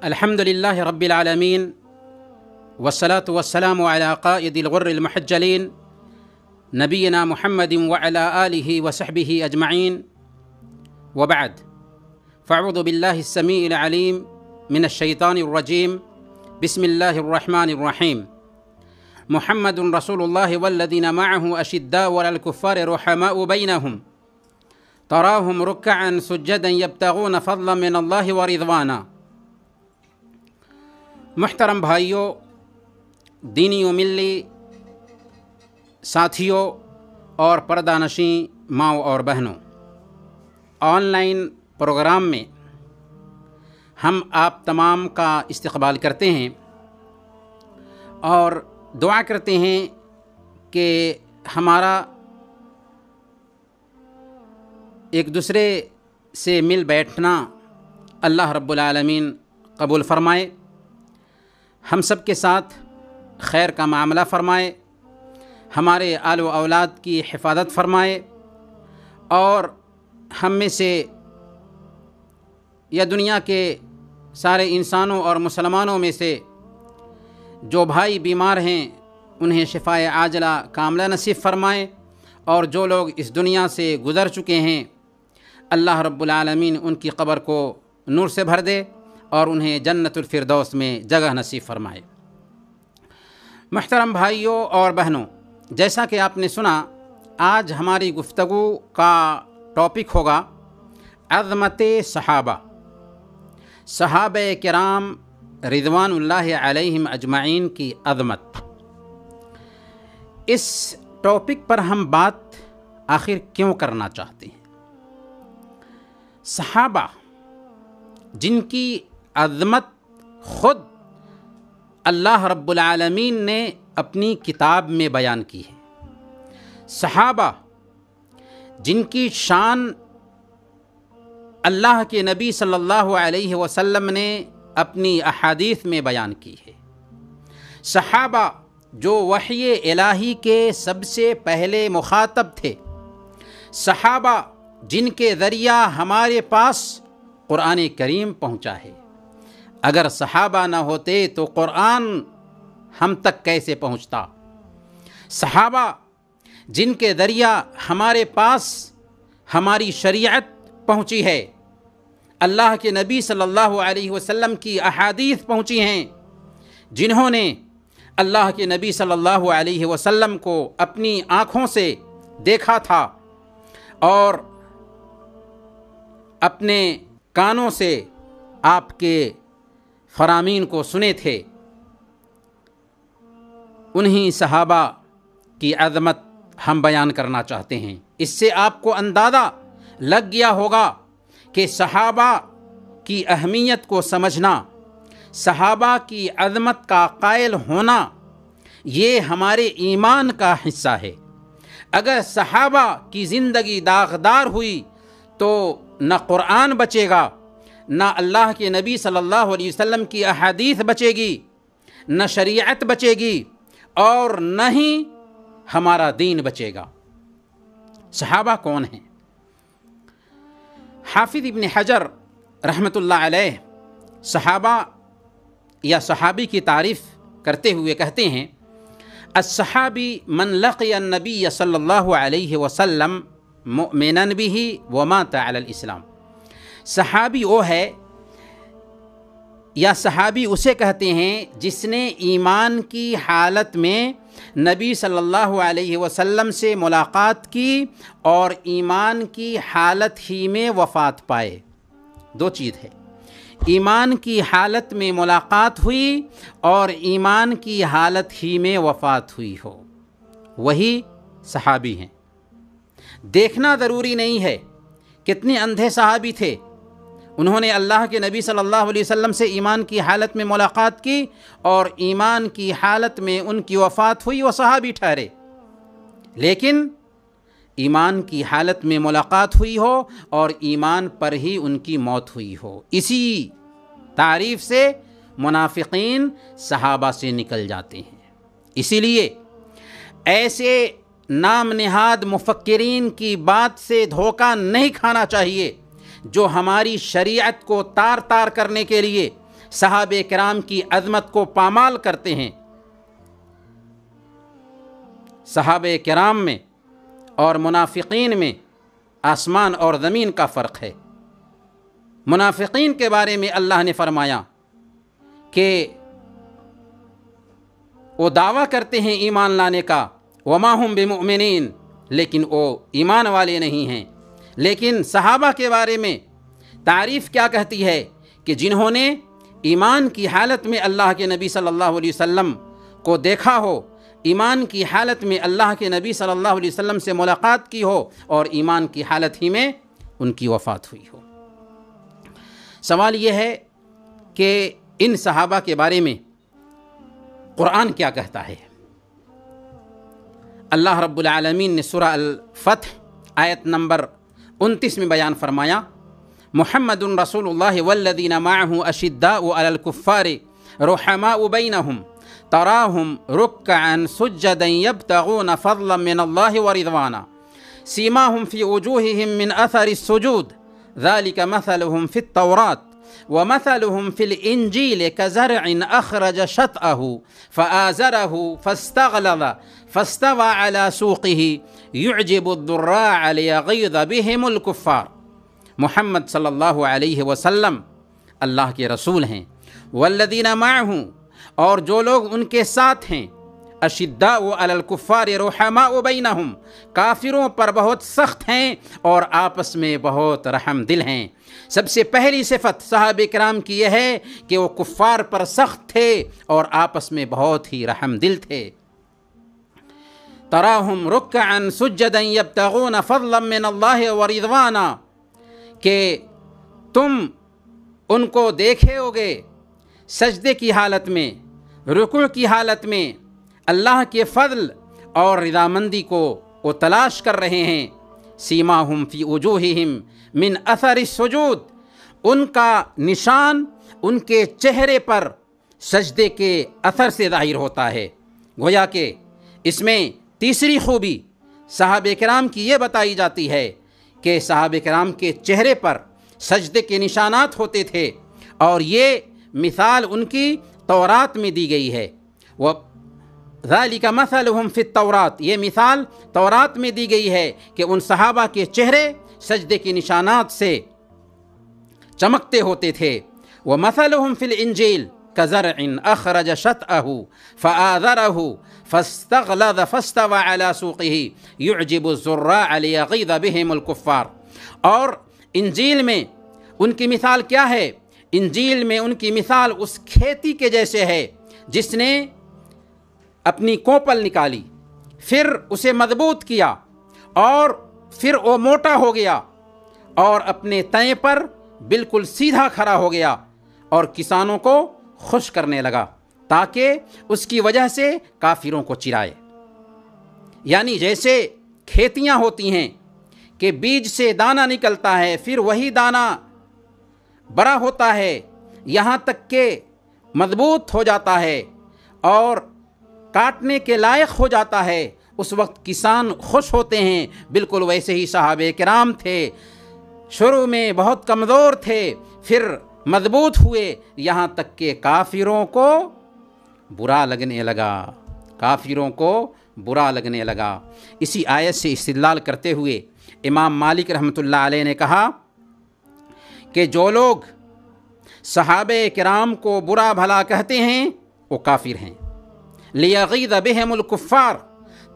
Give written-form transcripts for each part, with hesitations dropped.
الحمد لله رب العالمين والصلاة والسلام على قائد الغر المحجلين نبينا محمد وعلى آله وصحبه أجمعين، وبعد، فأعوذ بالله السميع العليم من الشيطان الرجيم. بسم الله الرحمن الرحيم. محمد رسول الله والذين معه أشداء على الكفار رحماء بينهم تراهم ركعا سجدا يبتغون فضلا من الله ورضوانا. محترم بھائیوں، دینی و ملی ساتھیوں اور پردہ نشیں ماؤں اور بہنوں، آن لائن پروگرام میں ہم آپ تمام کا استقبال کرتے ہیں اور دعا کرتے ہیں کہ ہمارا ایک دوسرے سے مل بیٹھنا اللہ رب العالمین قبول فرمائے، ہم سب کے ساتھ خیر کا معاملہ فرمائے، ہمارے آل و اولاد کی حفاظت فرمائے، اور ہم میں سے یا دنیا کے سارے انسانوں اور مسلمانوں میں سے جو بھائی بیمار ہیں انہیں شفائے عاجلہ کاملہ نصیب فرمائے، اور جو لوگ اس دنیا سے گزر چکے ہیں اللہ رب العالمین ان کی قبر کو نور سے بھر دے اور انہیں جنت الفردوس میں جگہ نصیب فرمائے۔ محترم بھائیوں اور بہنوں، جیسا کہ آپ نے سنا، آج ہماری گفتگو کا ٹاپک ہوگا عظمت صحابہ، صحابہ کرام رضوان اللہ علیہم اجمعین کی عظمت۔ اس ٹاپک پر ہم بات آخر کیوں کرنا چاہتے ہیں؟ صحابہ جن کی عظمت خود اللہ رب العالمین نے اپنی کتاب میں بیان کی ہے، صحابہ جن کی شان اللہ کے نبی صلی اللہ علیہ وسلم نے اپنی احادیث میں بیان کی ہے، صحابہ جو وحی الہی کے سب سے پہلے مخاطب تھے، صحابہ جن کے ذریعہ ہمارے پاس قرآن کریم پہنچا ہے۔ اگر صحابہ نہ ہوتے تو قرآن ہم تک کیسے پہنچتا؟ صحابہ جن کے ذریعہ ہمارے پاس ہماری شریعت پہنچی ہے، اللہ کے نبی صلی اللہ علیہ وسلم کی احادیث پہنچی ہیں، جنہوں نے اللہ کے نبی صلی اللہ علیہ وسلم کو اپنی آنکھوں سے دیکھا تھا اور اپنے کانوں سے آپ کے فرامین کو سنے تھے، انہی صحابہ کی عظمت ہم بیان کرنا چاہتے ہیں۔ اس سے آپ کو اندازہ لگ گیا ہوگا کہ صحابہ کی اہمیت کو سمجھنا، صحابہ کی عظمت کا قائل ہونا، یہ ہمارے ایمان کا حصہ ہے۔ اگر صحابہ کی زندگی داغدار ہوئی تو نہ قرآن بچے گا، نہ اللہ کے نبی صلی اللہ علیہ وسلم کی احادیث بچے گی، نہ شریعت بچے گی، اور نہ ہی ہمارا دین بچے گا۔ صحابہ کون ہیں؟ حافظ ابن حجر رحمۃ اللہ علیہ صحابہ یا صحابی کی تعریف کرتے ہوئے کہتے ہیں، الصحابی من لقی النبی صلی اللہ علیہ وسلم مؤمنا به ومات علی الاسلام۔ صحابی وہ ہے یا صحابی اسے کہتے ہیں جس نے ایمان کی حالت میں نبی صلی اللہ علیہ وسلم سے ملاقات کی اور ایمان کی حالت ہی میں وفات پائے۔ دو چیز ہے، ایمان کی حالت میں ملاقات ہوئی اور ایمان کی حالت ہی میں وفات ہوئی ہو، وہی صحابی ہیں۔ دیکھنا ضروری نہیں ہے، کتنے اندھے صحابی تھے، انہوں نے اللہ کے نبی صلی اللہ علیہ وسلم سے ایمان کی حالت میں ملاقات کی اور ایمان کی حالت میں ان کی وفات ہوئی، وہ صحابی ٹھہرے۔ لیکن ایمان کی حالت میں ملاقات ہوئی ہو اور ایمان پر ہی ان کی موت ہوئی ہو، اسی تعریف سے منافقین صحابہ سے نکل جاتے ہیں۔ اسی لیے ایسے نام نہاد مفکرین کی بات سے دھوکہ نہیں کھانا چاہیے جو ہماری شریعت کو تار تار کرنے کے لیے صحابہ کرام کی عظمت کو پامال کرتے ہیں۔ صحابہ کرام میں اور منافقین میں آسمان اور زمین کا فرق ہے۔ منافقین کے بارے میں اللہ نے فرمایا کہ وہ دعویٰ کرتے ہیں ایمان لانے کا، وما ہم بمؤمنین، لیکن وہ ایمان والے نہیں ہیں۔ لیکن صحابہ کے بارے میں تعریف کیا کہتی ہے کہ جنہوں نے ایمان کی حالت میں اللہ کے نبی صلی اللہ علیہ وسلم کو دیکھا ہو، ایمان کی حالت میں اللہ کے نبی صلی اللہ علیہ وسلم سے ملاقات کی ہو، اور ایمان کی حالت ہی میں ان کی وفات ہوئی ہو۔ سوال یہ ہے کہ ان صحابہ کے بارے میں قرآن کیا کہتا ہے؟ اللہ رب العالمین نے سورہ الفتح آیت نمبر 29 میں بیان فرمایا، محمد رسول اللہ والذین معہ اشداء علی الکفار رحماء بینہم تراہم رکعا سجدا یبتغون فضلا من اللہ ورضوانا سیماہم فی وجوہہم من اثر السجود ذلك مثلهم في التوراة ومثلهم في الإنجيل كزرع أخرج شطأه فآزره فاستغلظ فاستوى على سوقه يعجب الضراع ليغيظ بهم الكفار۔ محمد صلی اللہ علیہ وسلم اللہ کے رسول ہیں، والذین معه، اور جو لوگ ان کے ساتھ ہیں، اشداء علی الکفار رحماء بینہم، کافروں پر بہت سخت ہیں اور آپس میں بہت رحم دل ہیں۔ سب سے پہلی صفت صحابہ کرام کی یہ ہے کہ وہ کفار پر سخت تھے اور آپس میں بہت ہی رحم دل تھے۔ تراہم رکعا سجدا یبتغون فضلا من اللہ ورضوانا، کہ تم ان کو دیکھے ہوگے سجدے کی حالت میں، رکوع کی حالت میں، اللہ کے فضل اور رضامندی کو وہ تلاش کر رہے ہیں۔ سیماہم فی وجوہہم من اثر السجود، ان کا نشان ان کے چہرے پر سجدے کے اثر سے ظاہر ہوتا ہے۔ گویا کہ اس میں تیسری خوبی صحابہ کرام کی یہ بتائی جاتی ہے کہ صحابہ کرام کے چہرے پر سجدے کے نشانات ہوتے تھے، اور یہ مثال ان کی تورات میں دی گئی ہے۔ وہ ذالک مثلہم فی التورات، یہ مثال تورات میں دی گئی ہے کہ ان صحابہ کے چہرے سجدے کے نشانات سے چمکتے ہوتے تھے۔ ومثلہم فی الانجیل کزرع اخرج شطأہ فآذرہ فاستغلظ فاستوى علی سوقہ یعجب الزراع لیغیظ بہم الکفار۔ اور انجیل میں ان کی مثال کیا ہے؟ انجیل میں ان کی مثال اس کھیتی کے جیسے ہے جس نے اپنی کوپل نکالی، پھر اسے مضبوط کیا، اور پھر وہ موٹا ہو گیا اور اپنے تنے پر بالکل سیدھا کھڑا ہو گیا، اور کسانوں کو خوش کرنے لگا تاکہ اس کی وجہ سے کافروں کو چرائے۔ یعنی جیسے کھیتیاں ہوتی ہیں کہ بیج سے دانہ نکلتا ہے، پھر وہی دانہ بڑا ہوتا ہے یہاں تک کہ مضبوط ہو جاتا ہے اور کاٹنے کے لائق ہو جاتا ہے، اس وقت کسان خوش ہوتے ہیں۔ بالکل ویسے ہی صحابہ کرام تھے، شروع میں بہت کمزور تھے، پھر مضبوط ہوئے، یہاں تک کہ کافروں کو برا لگنے لگا، کافروں کو برا لگنے لگا۔ اسی آیت سے استدلال کرتے ہوئے امام مالک رحمۃ اللہ علیہ نے کہا کہ جو لوگ صحابہ کرام کو برا بھلا کہتے ہیں وہ کافر ہیں۔ لیغیظ بہم الکفار،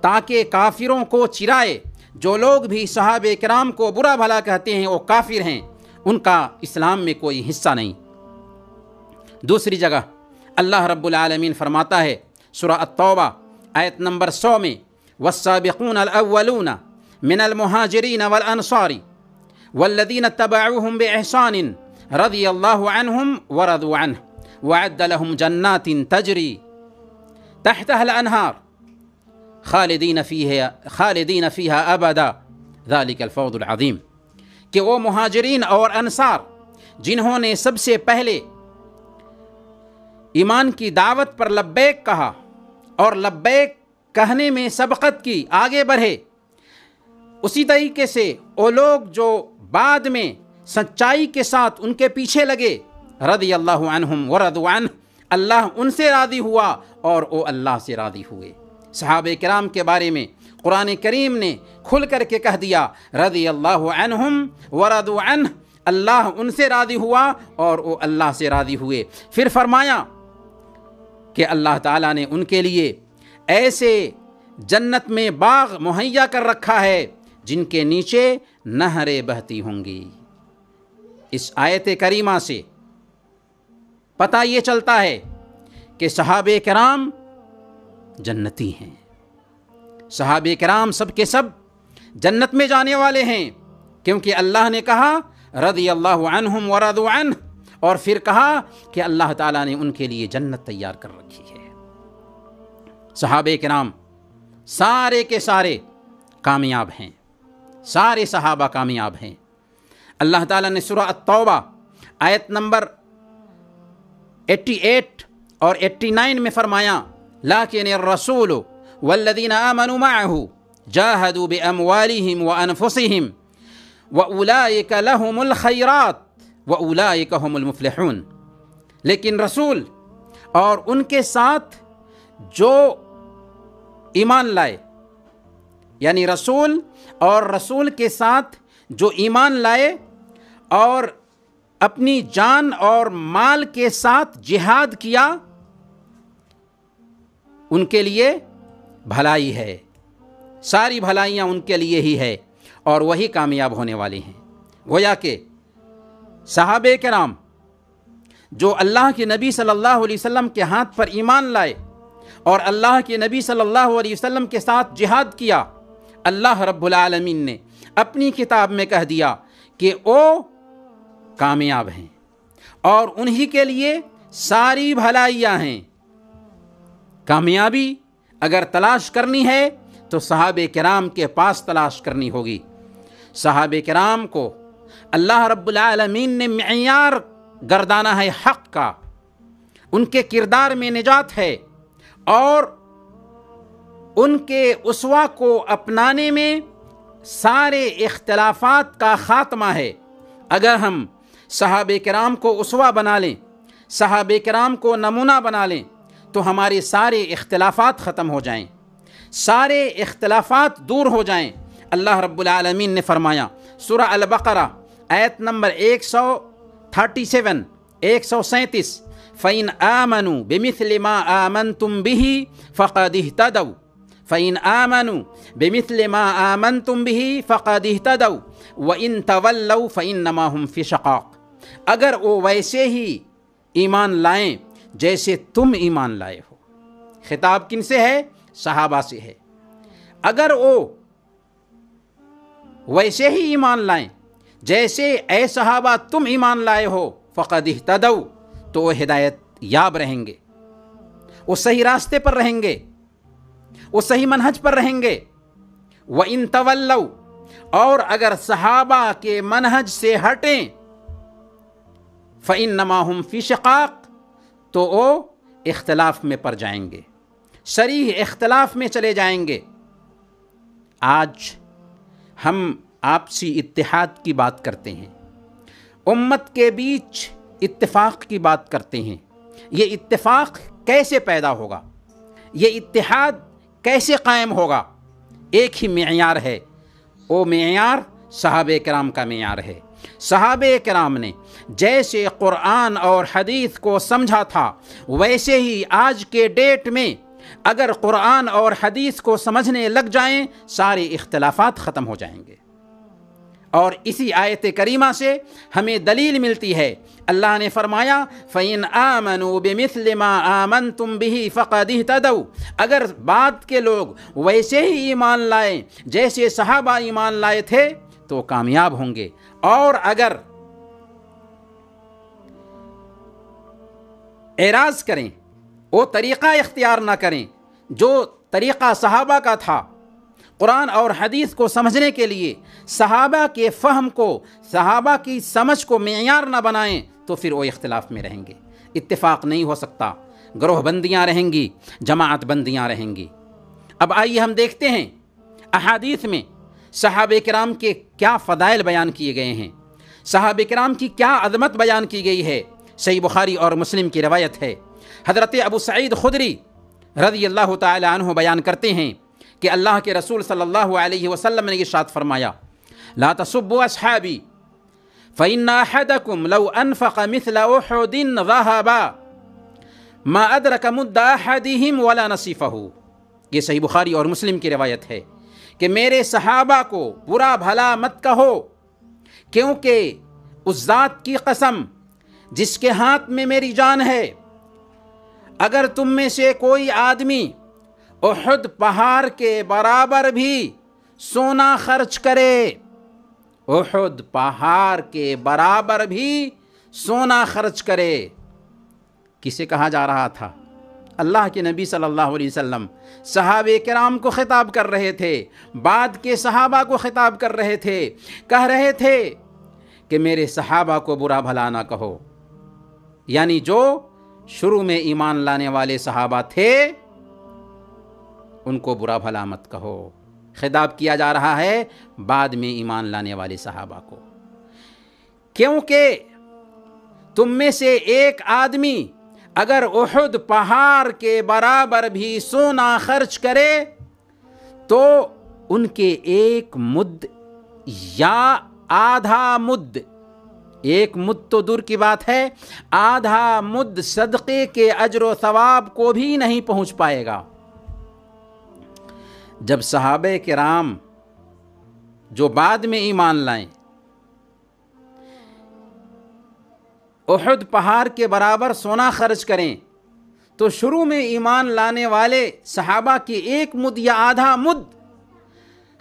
تاکہ کافروں کو چرائے۔ جو لوگ بھی صحابہ کرام کو برا بھلا کہتے ہیں وہ کافر ہیں، ان کا اسلام میں کوئی حصہ نہیں۔ دوسری جگہ اللہ رب العالمین فرماتا ہے سورہ التوبہ آیت نمبر 100 میں، والسابقون الاولون من المہاجرین والانصار والذین اتبعوهم بإحسان رضی اللہ عنہم ورضوا عنہ وعد لهم جنات تجری تحتها الانہار خالدین فیہا ابدا ذالک الفوز العظیم، کہ وہ مہاجرین اور انصار جنہوں نے سب سے پہلے ایمان کی دعوت پر لبیک کہا اور لبیک کہنے میں سبقت کی، آگے بڑھے، اسی طریقے سے وہ لوگ جو بعد میں سچائی کے ساتھ ان کے پیچھے لگے، رضی اللہ عنہم ورضوا عنہ، اللہ ان سے راضی ہوا اور وہ اللہ سے راضی ہوئے۔ صحابہ کرام کے بارے میں قرآن کریم نے کھل کر کے کہہ دیا رضی اللہ عنہم ورضوا عنہ، اللہ ان سے راضی ہوا اور وہ اللہ سے راضی ہوئے۔ پھر فرمایا کہ اللہ تعالیٰ نے ان کے لیے ایسے جنت میں باغ مہیا کر رکھا ہے جن کے نیچے نہریں بہتی ہوں گی۔ اس آیت کریمہ سے پتہ یہ چلتا ہے کہ صحابہ کرام جنتی ہیں، صحابہ کرام سب کے سب جنت میں جانے والے ہیں، کیونکہ اللہ نے کہا رضی اللہ عنہم ورضوا عنہ، اور پھر کہا کہ اللہ تعالیٰ نے ان کے لیے جنت تیار کر رکھی ہے۔ صحابہ کرام سارے کے سارے کامیاب ہیں، سارے صحابہ کامیاب ہیں۔ اللہ تعالیٰ نے سورہ التوبہ آیت نمبر 88 اور 89 میں فرمایا لیکن الرسول والذین آمنوا معه جاہدوا باموالہم وانفسہم واولئک لہم الخیرات واولئک هم المفلحون، لیکن رسول اور ان کے ساتھ جو ایمان لائے، یعنی رسول اور رسول کے ساتھ جو ایمان لائے اور اپنی جان اور مال کے ساتھ جہاد کیا، ان کے لیے بھلائی ہے، ساری بھلائیاں ان کے لیے ہی ہے اور وہی کامیاب ہونے والے ہیں۔ گویا کہ صحابہ کرام جو اللہ کے نبی صلی اللہ علیہ وسلم کے ہاتھ پر ایمان لائے اور اللہ کے نبی صلی اللہ علیہ وسلم کے ساتھ جہاد کیا، اللہ رب العالمین نے اپنی کتاب میں کہہ دیا کہ وہ کامیاب ہیں اور انہی کے لیے ساری بھلائیاں ہیں۔ کامیابی اگر تلاش کرنی ہے تو صحابہ کرام کے پاس تلاش کرنی ہوگی۔ صحابہ کرام کو اللہ رب العالمین نے معیار گردانا ہے حق کا، ان کے کردار میں نجات ہے اور ان کے اسوہ کو اپنانے میں سارے اختلافات کا خاتمہ ہے۔ اگر ہم صحابہ کرام کو اسوہ بنا لیں، صحابہ کرام کو نمونہ بنا لیں، تو ہمارے سارے اختلافات ختم ہو جائیں، سارے اختلافات دور ہو جائیں۔ اللہ رب العالمین نے فرمایا سورہ البقرہ آیت نمبر 137 137 فَإِنْ آمَنُوا بِمِثْلِ مَا آمَنْتُمْ بِهِ فَقَدِ اهْتَدَوْا فَإِنْ آمَنُوا بِمِثْلِ مَا آمَنْتُمْ بِهِ فَقَدِ اهْتَدَوْا وَإِنْ تَوَلَّوْا فَإِنَّمَا هُمْ فِي شِقَاقٍ، اگر وہ ویسے ہی ایمان لائیں جیسے تم ایمان لائے ہو۔ خطاب کن سے ہے؟ صحابہ سے ہے۔ اگر وہ ویسے ہی ایمان لائیں جیسے اے صحابہ تم ایمان لائے ہو، فقد اہتدوا، تو وہ ہدایت یاب رہیں گے، وہ صحیح راستے پر رہیں گے، وہ صحیح منہج پر رہیں گے۔ وَإِن تَوَلَّوْا، اور اگر صحابہ کے منہج سے ہٹیں، فَإِنَّمَا هُمْ فِي شِقَاقٍ، تو وہ اختلاف میں پڑ جائیں گے، صریح اختلاف میں چلے جائیں گے۔ آج ہم آپسی اتحاد کی بات کرتے ہیں، امت کے بیچ اتفاق کی بات کرتے ہیں۔ یہ اتفاق کیسے پیدا ہوگا؟ یہ اتحاد کیسے قائم ہوگا؟ ایک ہی معیار ہے، وہ معیار صحابہ کرام کا معیار ہے۔ صحابہ کرام نے جیسے قرآن اور حدیث کو سمجھا تھا، ویسے ہی آج کے ڈیٹ میں اگر قرآن اور حدیث کو سمجھنے لگ جائیں، سارے اختلافات ختم ہو جائیں گے۔ اور اسی آیت کریمہ سے ہمیں دلیل ملتی ہے۔ اللہ نے فرمایا فَإِنْ آمَنُوا بِمِثْلِ مَا آمَنْتُمْ بِهِ فَقَدِ اهْتَدَوْا، اگر بعد کے لوگ ویسے ہی ایمان لائیں جیسے صحابہ ایمان لائے تھے تو کامیاب ہوں گے، اور اگر اعراض کریں، وہ طریقہ اختیار نہ کریں جو طریقہ صحابہ کا تھا، قرآن اور حدیث کو سمجھنے کے لیے صحابہ کے فہم کو، صحابہ کی سمجھ کو معیار نہ بنائیں، تو پھر وہ اختلاف میں رہیں گے، اتفاق نہیں ہو سکتا، گروہ بندیاں رہیں گی، جماعت بندیاں رہیں گی۔ اب آئیے ہم دیکھتے ہیں احادیث میں صحابہ کرام کے کیا فضائل بیان کیے گئے ہیں، صحابہ کرام کی کیا عظمت بیان کی گئی ہے۔ صحیح بخاری اور مسلم کی روایت ہے۔ حضرت ابو سعید خدری رضی اللہ تعالی عنہ بیان کرتے ہیں کہ اللہ کے رسول صلی اللہ علیہ وسلم نے ارشاد فرمایا، لا تسبوا اصحابی فإن أحدكم لو أنفق مثل أحد ذهبا ما أدرك مد أحدهم ولا نصفه۔ یہ صحیح بخاری اور مسلم کی روایت ہے کہ میرے صحابہ کو برا بھلا مت کہو، کیونکہ اس ذات کی قسم جس کے ہاتھ میں میری جان ہے، اگر تم میں سے کوئی آدمی احد پہاڑ کے برابر بھی سونا خرچ کرے، احد پہاڑ کے برابر بھی سونا خرچ کرے۔ کسے کہا جا رہا تھا؟ اللہ کے نبی صلی اللہ علیہ وسلم صحابہ کرام کو خطاب کر رہے تھے، بعد کے صحابہ کو خطاب کر رہے تھے، کہہ رہے تھے کہ میرے صحابہ کو برا بھلا نہ کہو، یعنی جو شروع میں ایمان لانے والے صحابہ تھے ان کو برا بھلا مت کہو۔ خطاب کیا جا رہا ہے بعد میں ایمان لانے والے صحابہ کو، کیونکہ تم میں سے ایک آدمی اگر احد پہاڑ کے برابر بھی سونا خرچ کرے تو ان کے ایک مد یا آدھا مد، ایک مد تو دور کی بات ہے، آدھا مد صدقے کے اجر و ثواب کو بھی نہیں پہنچ پائے گا۔ جب صحابہ کرام جو بعد میں ایمان لائیں احد پہاڑ کے برابر سونا خرچ کریں تو شروع میں ایمان لانے والے صحابہ کی ایک مد یا آدھا مد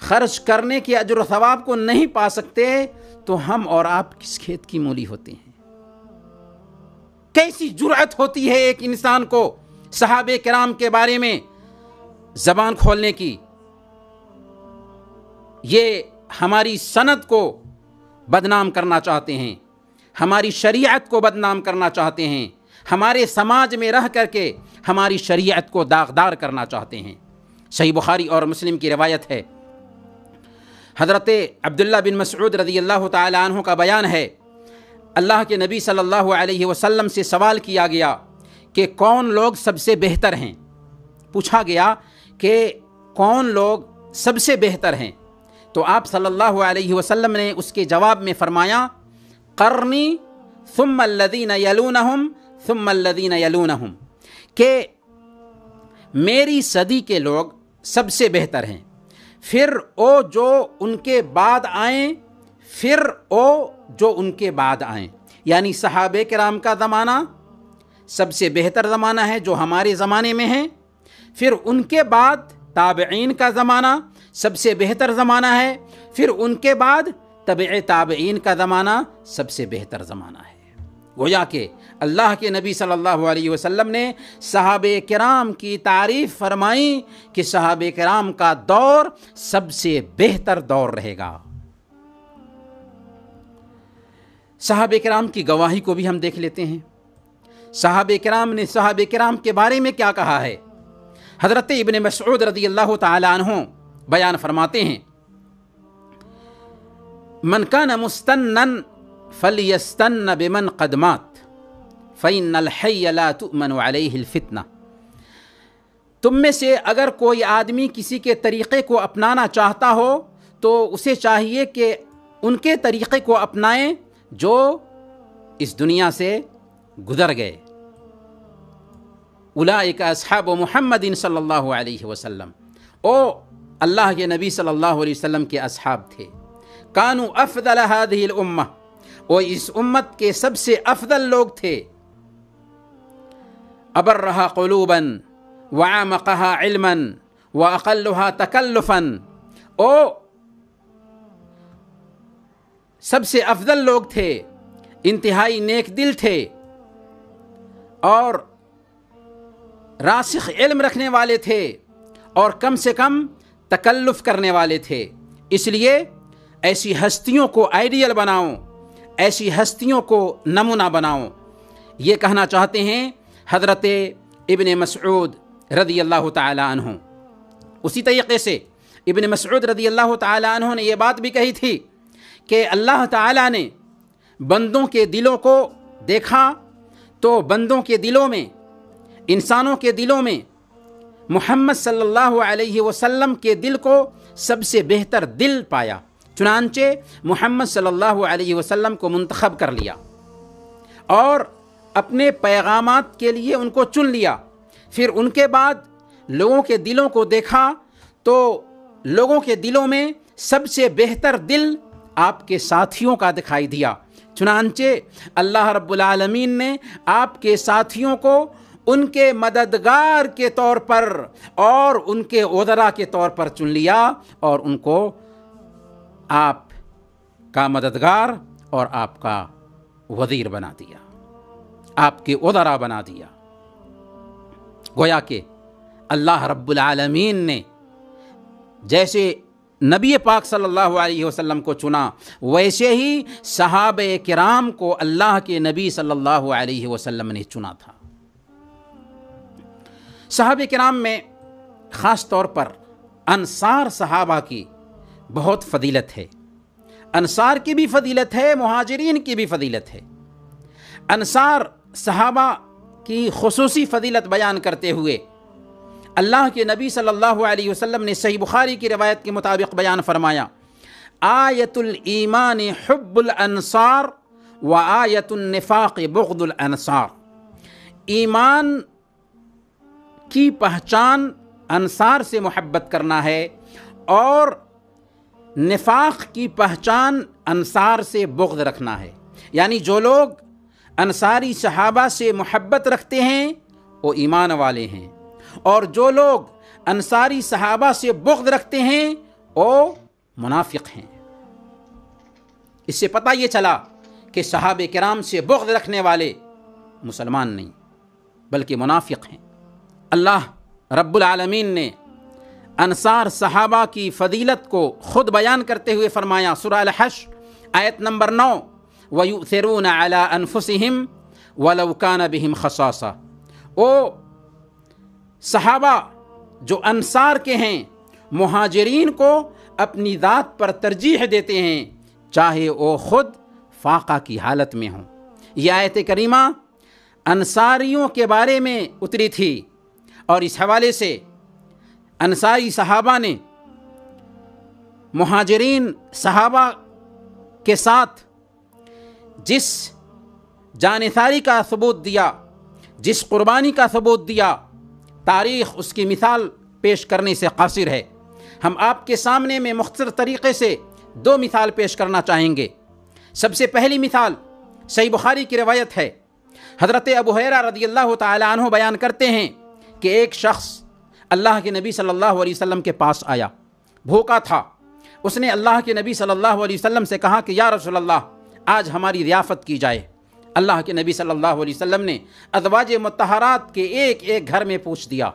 خرچ کرنے کے اجر و ثواب کو نہیں پا سکتے، تو ہم اور آپ کس کھیت کی مولی ہوتے ہیں؟ کیسی جرأت ہوتی ہے ایک انسان کو صحابہ کرام کے بارے میں زبان کھولنے کی؟ یہ ہماری سند کو بدنام کرنا چاہتے ہیں، ہماری شریعت کو بدنام کرنا چاہتے ہیں، ہمارے سماج میں رہ کر کے ہماری شریعت کو داغدار کرنا چاہتے ہیں۔ صحیح بخاری اور مسلم کی روایت ہے، حضرت عبداللہ بن مسعود رضی اللہ تعالی عنہ کا بیان ہے، اللہ کے نبی صلی اللہ علیہ وسلم سے سوال کیا گیا کہ کون لوگ سب سے بہتر ہیں؟ پوچھا گیا کہ کون لوگ سب سے بہتر ہیں؟ تو آپ صلی اللہ علیہ وسلم نے اس کے جواب میں فرمایا، قرنی ثم الذین یلونہم ثم الذین یلونہم، کہ میری صدی کے لوگ سب سے بہتر ہیں، پھر او جو ان کے بعد آئیں، پھر او جو ان کے بعد آئیں، یعنی صحابہ کرام کا زمانہ سب سے بہتر زمانہ ہے جو ہمارے زمانے میں ہے، پھر ان کے بعد تابعین کا زمانہ سب سے بہتر زمانہ ہے، پھر ان کے بعد تبع تابعین کا زمانہ سب سے بہتر زمانہ ہے۔ گویا کہ اللہ کے نبی صلی اللہ علیہ وسلم نے صحابہ کرام کی تعریف فرمائی کہ صحابہ کرام کا دور سب سے بہتر دور رہے گا۔ صحابہ کرام کی گواہی کو بھی ہم دیکھ لیتے ہیں، صحابہ کرام نے صحابہ کرام کے بارے میں کیا کہا ہے۔ حضرت ابن مسعود رضی اللہ تعالی عنہ بیان فرماتے ہیں، من کان مستنن فلیستن بمن قد مات فإن الحی لا تؤمن علیہ الفتنہ۔ تم میں سے اگر کوئی آدمی کسی کے طریقے کو اپنانا چاہتا ہو تو اسے چاہیے کہ ان کے طریقے کو اپنائیں جو اس دنیا سے گزر گئے۔ اولئک اصحاب محمد صلی اللہ علیہ وسلم، او اللہ کے نبی صلی اللہ علیہ وسلم کے اصحاب تھے، کانوا افضل هذه الامہ، وہ اس امت کے سب سے افضل لوگ تھے، ابرها قلوبا وعمقها علما واقلها تکلفا، او سب سے افضل لوگ تھے، انتہائی نیک دل تھے اور راسخ علم رکھنے والے تھے اور کم سے کم تکلف کرنے والے تھے۔ اس لیے ایسی ہستیوں کو آئیڈیل بناؤں، ایسی ہستیوں کو نمونہ بناؤں، یہ کہنا چاہتے ہیں حضرت ابن مسعود رضی اللہ تعالی عنہ۔ اسی طریقے سے ابن مسعود رضی اللہ تعالی عنہ نے یہ بات بھی کہی تھی کہ اللہ تعالی نے بندوں کے دلوں کو دیکھا تو بندوں کے دلوں میں، انسانوں کے دلوں میں محمد صلی اللہ علیہ وسلم کے دل کو سب سے بہتر دل پایا، چنانچہ محمد صلی اللہ علیہ وسلم کو منتخب کر لیا اور اپنے پیغامات کے لیے ان کو چن لیا۔ پھر ان کے بعد لوگوں کے دلوں کو دیکھا تو لوگوں کے دلوں میں سب سے بہتر دل آپ کے ساتھیوں کا دکھائی دیا، چنانچہ اللہ رب العالمین نے آپ کے ساتھیوں کو ان کے مددگار کے طور پر اور ان کے وزراء کے طور پر چن لیا اور ان کو آپ کا مددگار اور آپ کا وزیر بنا دیا، آپ کے وزراء بنا دیا۔ گویا کہ اللہ رب العالمین نے جیسے نبی پاک صلی اللہ علیہ وسلم کو چنا، ویسے ہی صحابہ کرام کو اللہ کے نبی صلی اللہ علیہ وسلم نے چنا تھا۔ صحابہ کرام میں خاص طور پر انصار صحابہ کی بہت فضیلت ہے۔ انصار کی بھی فضیلت ہے، مہاجرین کی بھی فضیلت ہے۔ انصار صحابہ کی خصوصی فضیلت بیان کرتے ہوئے اللہ کے نبی صلی اللہ علیہ وسلم نے صحیح بخاری کی روایت کے مطابق بیان فرمایا، آیت الایمان حب الانصار و آیت النفاق بغض الانصار۔ ایمان کی پہچان انصار سے محبت کرنا ہے اور نفاق کی پہچان انصار سے بغض رکھنا ہے۔ یعنی جو لوگ انصاری صحابہ سے محبت رکھتے ہیں وہ ایمان والے ہیں، اور جو لوگ انصاری صحابہ سے بغض رکھتے ہیں وہ منافق ہیں۔ اس سے پتہ یہ چلا کہ صحابہ کرام سے بغض رکھنے والے مسلمان نہیں بلکہ منافق ہیں۔ اللہ رب العالمین نے انصار صحابہ کی فضیلت کو خود بیان کرتے ہوئے فرمایا، سورہ الحشر آیت نمبر 9، وَيُؤْثِرُونَ عَلَىٰ أَنفُسِهِمْ وَلَوْ كَانَ بِهِمْ خَصَاصَةٌ۔ وہ صحابہ جو انصار کے ہیں مہاجرین کو اپنی ذات پر ترجیح دیتے ہیں چاہے وہ خود فاقہ کی حالت میں ہوں۔ یہ آیت کریمہ انصاریوں کے بارے میں اتری تھی اور اس حوالے سے انصاری صحابہ نے مہاجرین صحابہ کے ساتھ جس جانثاری کا ثبوت دیا، جس قربانی کا ثبوت دیا، تاریخ اس کی مثال پیش کرنے سے قاصر ہے۔ ہم آپ کے سامنے میں مختصر طریقے سے دو مثال پیش کرنا چاہیں گے۔ سب سے پہلی مثال صحیح بخاری کی روایت ہے، حضرت ابو ہریرہ رضی اللہ تعالی عنہ بیان کرتے ہیں کہ ایک شخص اللہ کے نبی صلی اللہ علیہ وسلم کے پاس آیا، بھوکا تھا۔ اس نے اللہ کے نبی صلی اللہ علیہ وسلم سے کہا کہ یا رسول اللہ آج ہماری ضیافت کی جائے۔ اللہ کے نبی صلی اللہ علیہ وسلم نے ازواج مطہرات کے ایک ایک گھر میں پوچھ دیا،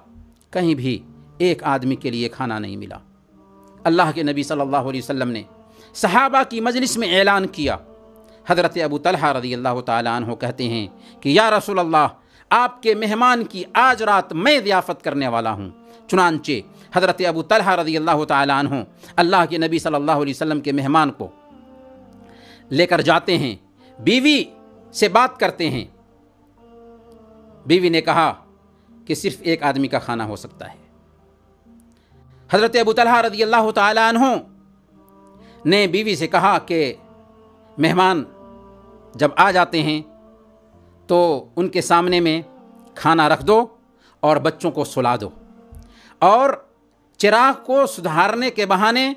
کہیں بھی ایک آدمی کے لیے کھانا نہیں ملا۔ اللہ کے نبی صلی اللہ علیہ وسلم نے صحابہ کی مجلس میں اعلان کیا۔ حضرت ابو طلحہ رضی اللہ تعالی عنہ کہتے ہیں کہ یا رسول اللہ آپ کے مہمان کی آج رات میں ضیافت کرنے والا ہوں۔ چنانچہ حضرت ابو طلحہ رضی اللہ تعالی عنہ اللہ کے نبی صلی اللہ علیہ وسلم کے مہمان کو لے کر جاتے ہیں، بیوی سے بات کرتے ہیں۔ بیوی نے کہا کہ صرف ایک آدمی کا کھانا ہو سکتا ہے۔ حضرت ابو طلحہ رضی اللہ تعالی عنہ نے بیوی سے کہا کہ مہمان جب آ جاتے ہیں تو ان کے سامنے میں کھانا رکھ دو اور بچوں کو سلا دو، اور چراغ کو سدھارنے کے بہانے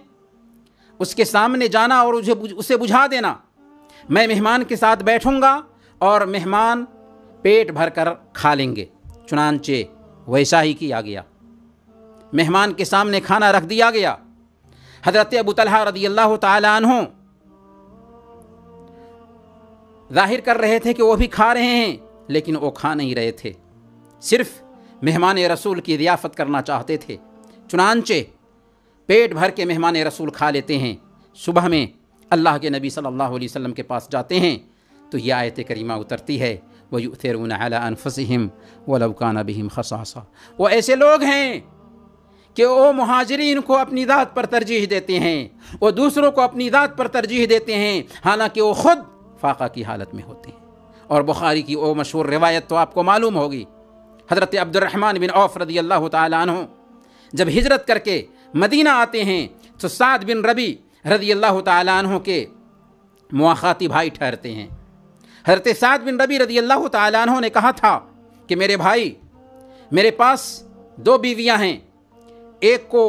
اس کے سامنے جانا اور اسے بجھا دینا۔ میں مہمان کے ساتھ بیٹھوں گا اور مہمان پیٹ بھر کر کھا لیں گے۔ چنانچہ ویسا ہی کیا گیا، مہمان کے سامنے کھانا رکھ دیا گیا۔ حضرت ابو طلحہ رضی اللہ تعالی عنہ ظاہر کر رہے تھے کہ وہ بھی کھا رہے ہیں، لیکن وہ کھا نہیں رہے تھے، صرف مہمان رسول کی ضیافت کرنا چاہتے تھے۔ چنانچہ پیٹ بھر کے مہمان رسول کھا لیتے ہیں۔ صبح میں اللہ کے نبی صلی اللہ علیہ وسلم کے پاس جاتے ہیں تو یہ آیت کریمہ اترتی ہے، وَيُؤْثِرُونَ عَلَىٰ أَنفُسِهِمْ وَلَوْ كَانَ بِهِمْ خَصَاصَةٌ۔ وہ ایسے لوگ ہیں کہ وہ مہاجرین کو اپنی ذات پر ترجیح دیتے ہیں، وہ دوسروں کو اپنی ذات پر ترجیح دیتے ہیں، حالانکہ وہ خود فاقہ کی حالت میں ہوتے ہیں، اور بخاری کی وہ مشہور روایت تو آپ کو معلوم ہوگی، حضرت عبد الرحمن بن عوف رضی اللہ تعالیٰ عنہ جب ہجرت کر کے مدینہ آتے ہیں تو سعد بن ربی رضی اللہ تعالیٰ عنہ کے مواخاتی بھائی ٹھہرتے ہیں۔ حضرت سعد بن ربی رضی اللہ تعالیٰ عنہ نے کہا تھا کہ میرے بھائی، میرے پاس 2 بیویاں ہیں، ایک کو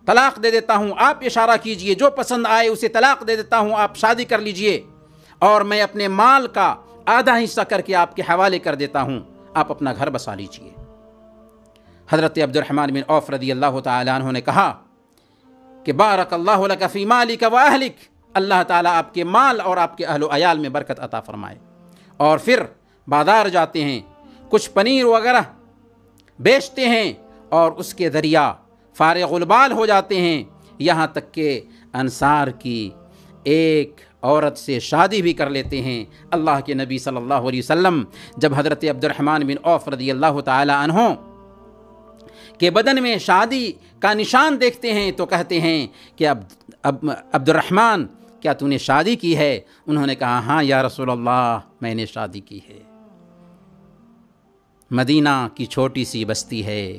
طلاق دے دیتا ہوں، آپ اشارہ کیجئے، جو پسند آئے اسے طلاق دے دیتا ہوں، آپ شادی کر لیجئے، اور میں اپنے مال کا آدھا حصہ کر کے آپ کے حوالے کر دیتا ہوں، آپ اپنا گھر بسا لیجئے۔ حضرت عبد الرحمن بن عوف رضی اللہ تعالیٰ عنہ نے کہا کہ بارک اللہ لک فی مالک و اہلک، اللہ تعالیٰ آپ کے مال اور آپ کے اہل و عیال میں برکت عطا فرمائے۔ اور پھر بازار جاتے ہیں، کچھ پنیر وغیرہ بیچتے ہیں اور اس کے ذریعہ فارغ البال ہو جاتے ہیں، یہاں تک کہ انصار کی ایک عورت سے شادی بھی کر لیتے ہیں۔ اللہ کے نبی صلی اللہ علیہ وسلم جب حضرت عبد الرحمن بن عوف رضی اللہ تعالی عنہ کے بدن میں شادی کا نشان دیکھتے ہیں تو کہتے ہیں کہ عبد الرحمن، کیا تو نے شادی کی ہے؟ انہوں نے کہا ہاں یا رسول اللہ، میں نے شادی کی ہے۔ مدینہ کی چھوٹی سی بستی ہے،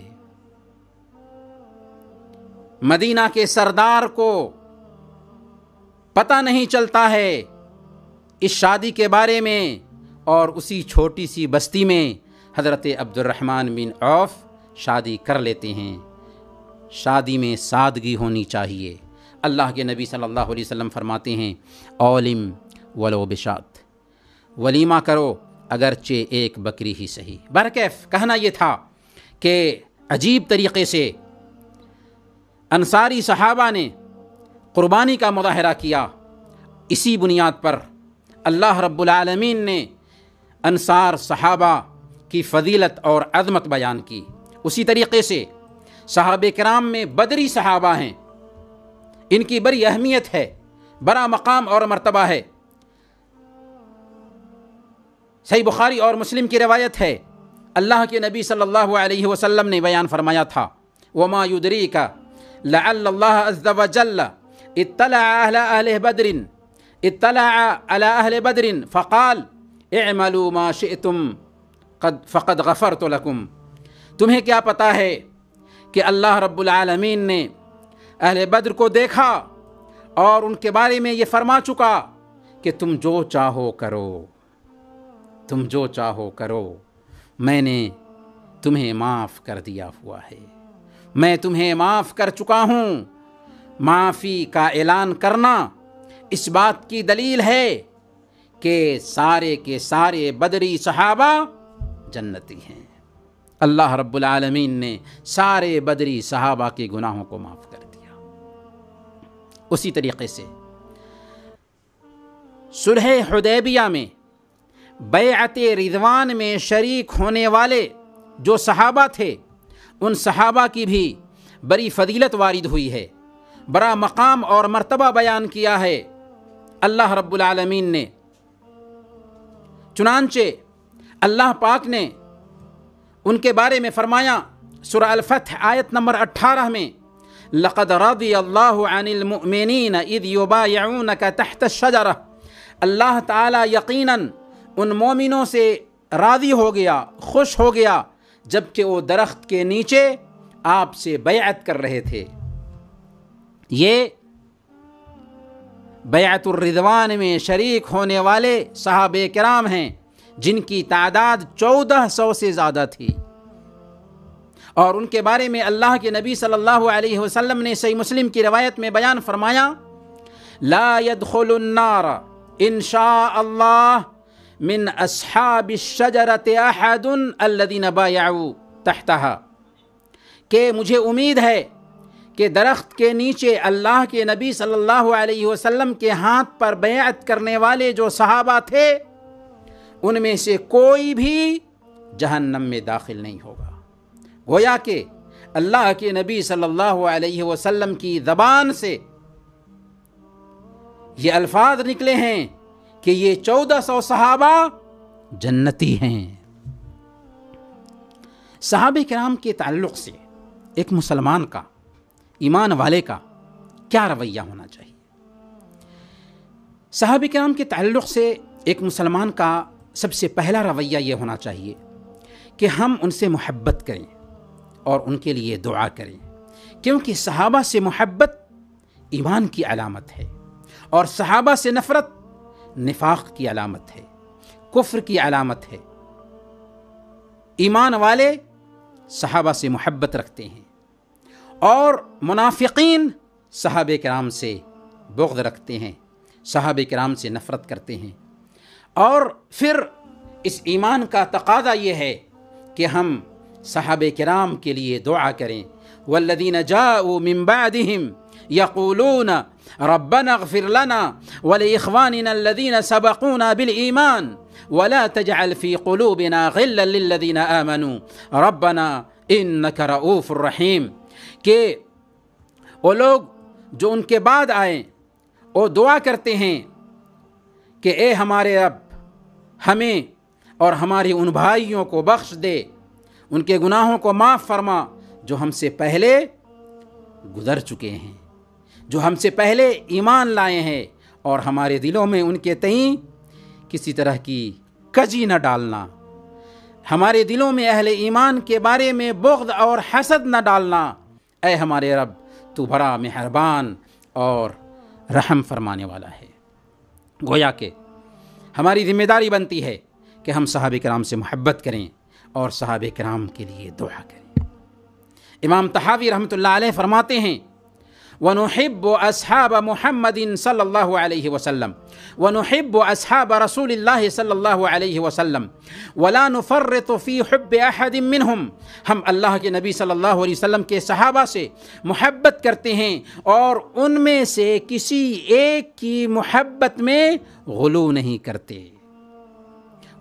مدینہ کے سردار کو پتہ نہیں چلتا ہے اس شادی کے بارے میں، اور اسی چھوٹی سی بستی میں حضرت عبد الرحمن بن عوف شادی کر لیتے ہیں۔ شادی میں سادگی ہونی چاہیے۔ اللہ کے نبی صلی اللہ علیہ وسلم فرماتے ہیں اولم ولو بشات، ولیمہ کرو اگرچہ ایک بکری ہی صحیح۔ برکیف کہنا یہ تھا کہ عجیب طریقے سے انصاری صحابہ نے قربانی کا مظاہرہ کیا۔ اسی بنیاد پر اللہ رب العالمین نے انصار صحابہ کی فضیلت اور عظمت بیان کی۔ اسی طریقے سے صحابہ کرام میں بدری صحابہ ہیں، ان کی بڑی اہمیت ہے، بڑا مقام اور مرتبہ ہے۔ صحیح بخاری اور مسلم کی روایت ہے، اللہ کے نبی صلی اللہ علیہ وسلم نے بیان فرمایا تھا وما یدریک لعل اللہ عز وجل اطلع على اہل بدر فقال اعملوا ما شئتم فقد غفرت لكم۔ تمہیں کیا پتا ہے کہ اللہ رب العالمین نے اہل بدر کو دیکھا اور ان کے بارے میں یہ فرما چکا کہ تم جو چاہو کرو، تم جو چاہو کرو، میں نے تمہیں معاف کر دیا ہوا ہے، میں تمہیں معاف کر چکا ہوں۔ معافی کا اعلان کرنا اس بات کی دلیل ہے کہ سارے کے سارے بدری صحابہ جنتی ہیں۔ اللہ رب العالمین نے سارے بدری صحابہ کے گناہوں کو معاف کر دیا۔ اسی طریقے سے صلح حدیبیہ میں بیعت رضوان میں شریک ہونے والے جو صحابہ تھے، ان صحابہ کی بھی بڑی فضیلت وارد ہوئی ہے، بڑا مقام اور مرتبہ بیان کیا ہے اللہ رب العالمین نے۔ چنانچہ اللہ پاک نے ان کے بارے میں فرمایا سورہ الفتح آیت نمبر 18 میں لَقَدْ رَضِيَ اللَّهُ عَنِ الْمُؤْمِنِينَ إِذْ يُبَايِعُونَكَ تَحْتَ الشَّجَرَةِ، اللہ تعالیٰ یقیناً ان مومنوں سے راضی ہو گیا، خوش ہو گیا جبکہ وہ درخت کے نیچے آپ سے بیعت کر رہے تھے۔ یہ بیعت الرضوان میں شریک ہونے والے صحابہ کرام ہیں جن کی تعداد 1400 سے زیادہ تھی، اور ان کے بارے میں اللہ کے نبی صلی اللہ علیہ وسلم نے صحیح مسلم کی روایت میں بیان فرمایا لا يدخل النار ان شاء اللہ من اصحاب الشجرۃ احد الذین بایعوا تحتها، کہ مجھے امید ہے کہ درخت کے نیچے اللہ کے نبی صلی اللہ علیہ وسلم کے ہاتھ پر بیعت کرنے والے جو صحابہ تھے ان میں سے کوئی بھی جہنم میں داخل نہیں ہوگا۔ گویا کہ اللہ کے نبی صلی اللہ علیہ وسلم کی زبان سے یہ الفاظ نکلے ہیں کہ یہ 1400 صحابہ جنتی ہیں۔ صحابہ کرام کے تعلق سے ایک مسلمان کا، ایمان والے کا کیا رویہ ہونا چاہیے؟ صحابہ کرام کے تعلق سے ایک مسلمان کا سب سے پہلا رویہ یہ ہونا چاہیے کہ ہم ان سے محبت کریں اور ان کے لیے دعا کریں، کیونکہ صحابہ سے محبت ایمان کی علامت ہے اور صحابہ سے نفرت نفاق کی علامت ہے، کفر کی علامت ہے۔ ایمان والے صحابہ سے محبت رکھتے ہیں اور منافقین صحابہ کرام سے بغض رکھتے ہیں، صحابہ کرام سے نفرت کرتے ہیں۔ اور پھر اس ایمان کا تقاضا یہ ہے کہ ہم صحابہ کرام کے لیے دعا کریں۔ والذین جاءوا من بعدهم یقولون ربنا اغفر لنا ولإخواننا الذین سبقونا بالایمان ولا تجعل في قلوبنا غلا للذین آمنوا ربنا انک رؤوف الرحیم، کہ وہ لوگ جو ان کے بعد آئیں وہ دعا کرتے ہیں کہ اے ہمارے رب، ہمیں اور ہمارے ان بھائیوں کو بخش دے، ان کے گناہوں کو معاف فرما جو ہم سے پہلے گزر چکے ہیں، جو ہم سے پہلے ایمان لائے ہیں، اور ہمارے دلوں میں ان کے تئیں کسی طرح کی کجی نہ ڈالنا، ہمارے دلوں میں اہل ایمان کے بارے میں بغض اور حسد نہ ڈالنا۔ اے ہمارے رب، تو بڑا مہربان اور رحم فرمانے والا ہے۔ گویا کہ ہماری ذمہ داری بنتی ہے کہ ہم صحابہ کرام سے محبت کریں اور صحابہ کرام کے لیے دعا کریں۔ امام طحاوی رحمۃ اللہ علیہ فرماتے ہیں وَنُحِبُّ أَصْحَابَ مُحَمَّدٍ صلی اللہ علیہ وسلم وَنُحِبُّ أَصْحَابَ رسول اللہ صلی اللہ علیہ وسلم وَلَا نُفَرِّطُ فِي حُبِّ أَحَدٍ مِّنْهُمْ، ہم اللہ کے نبی صلی اللہ علیہ وسلم کے صحابہ سے محبت کرتے ہیں اور ان میں سے کسی ایک کی محبت میں غلو نہیں کرتے۔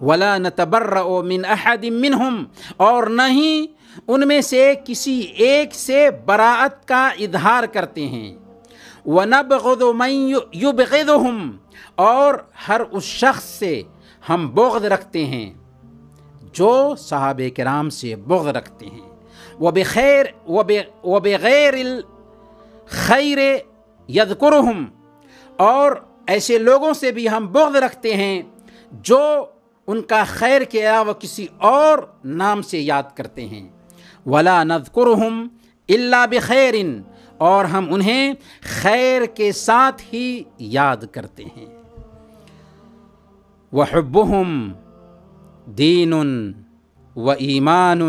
وَلَا نَتَبَرَّأُ مِنْ أَحَدٍ مِّنْهُمْ، اور نہ ہی ان میں سے کسی ایک سے براءت کا اظہار کرتے ہیں۔ وَنَبْغِضُ مَن يُبْغِضُهُمْ، اور ہر اس شخص سے ہم بغض رکھتے ہیں جو صحابہ کرام سے بغض رکھتے ہیں۔ وَبِغَيْرِ الْخَيْرِ يَذْكُرُهُمْ، اور ایسے لوگوں سے بھی ہم بغض رکھتے ہیں جو ان کا خیر کے علاوہ کسی اور نام سے یاد کرتے ہیں۔ وَلَا نَذْكُرُهُمْ إِلَّا بِخَيْرٍ، اور ہم انہیں خیر کے ساتھ ہی یاد کرتے ہیں۔ وَحُبُّهُمْ دِينٌ وَإِيمَانٌ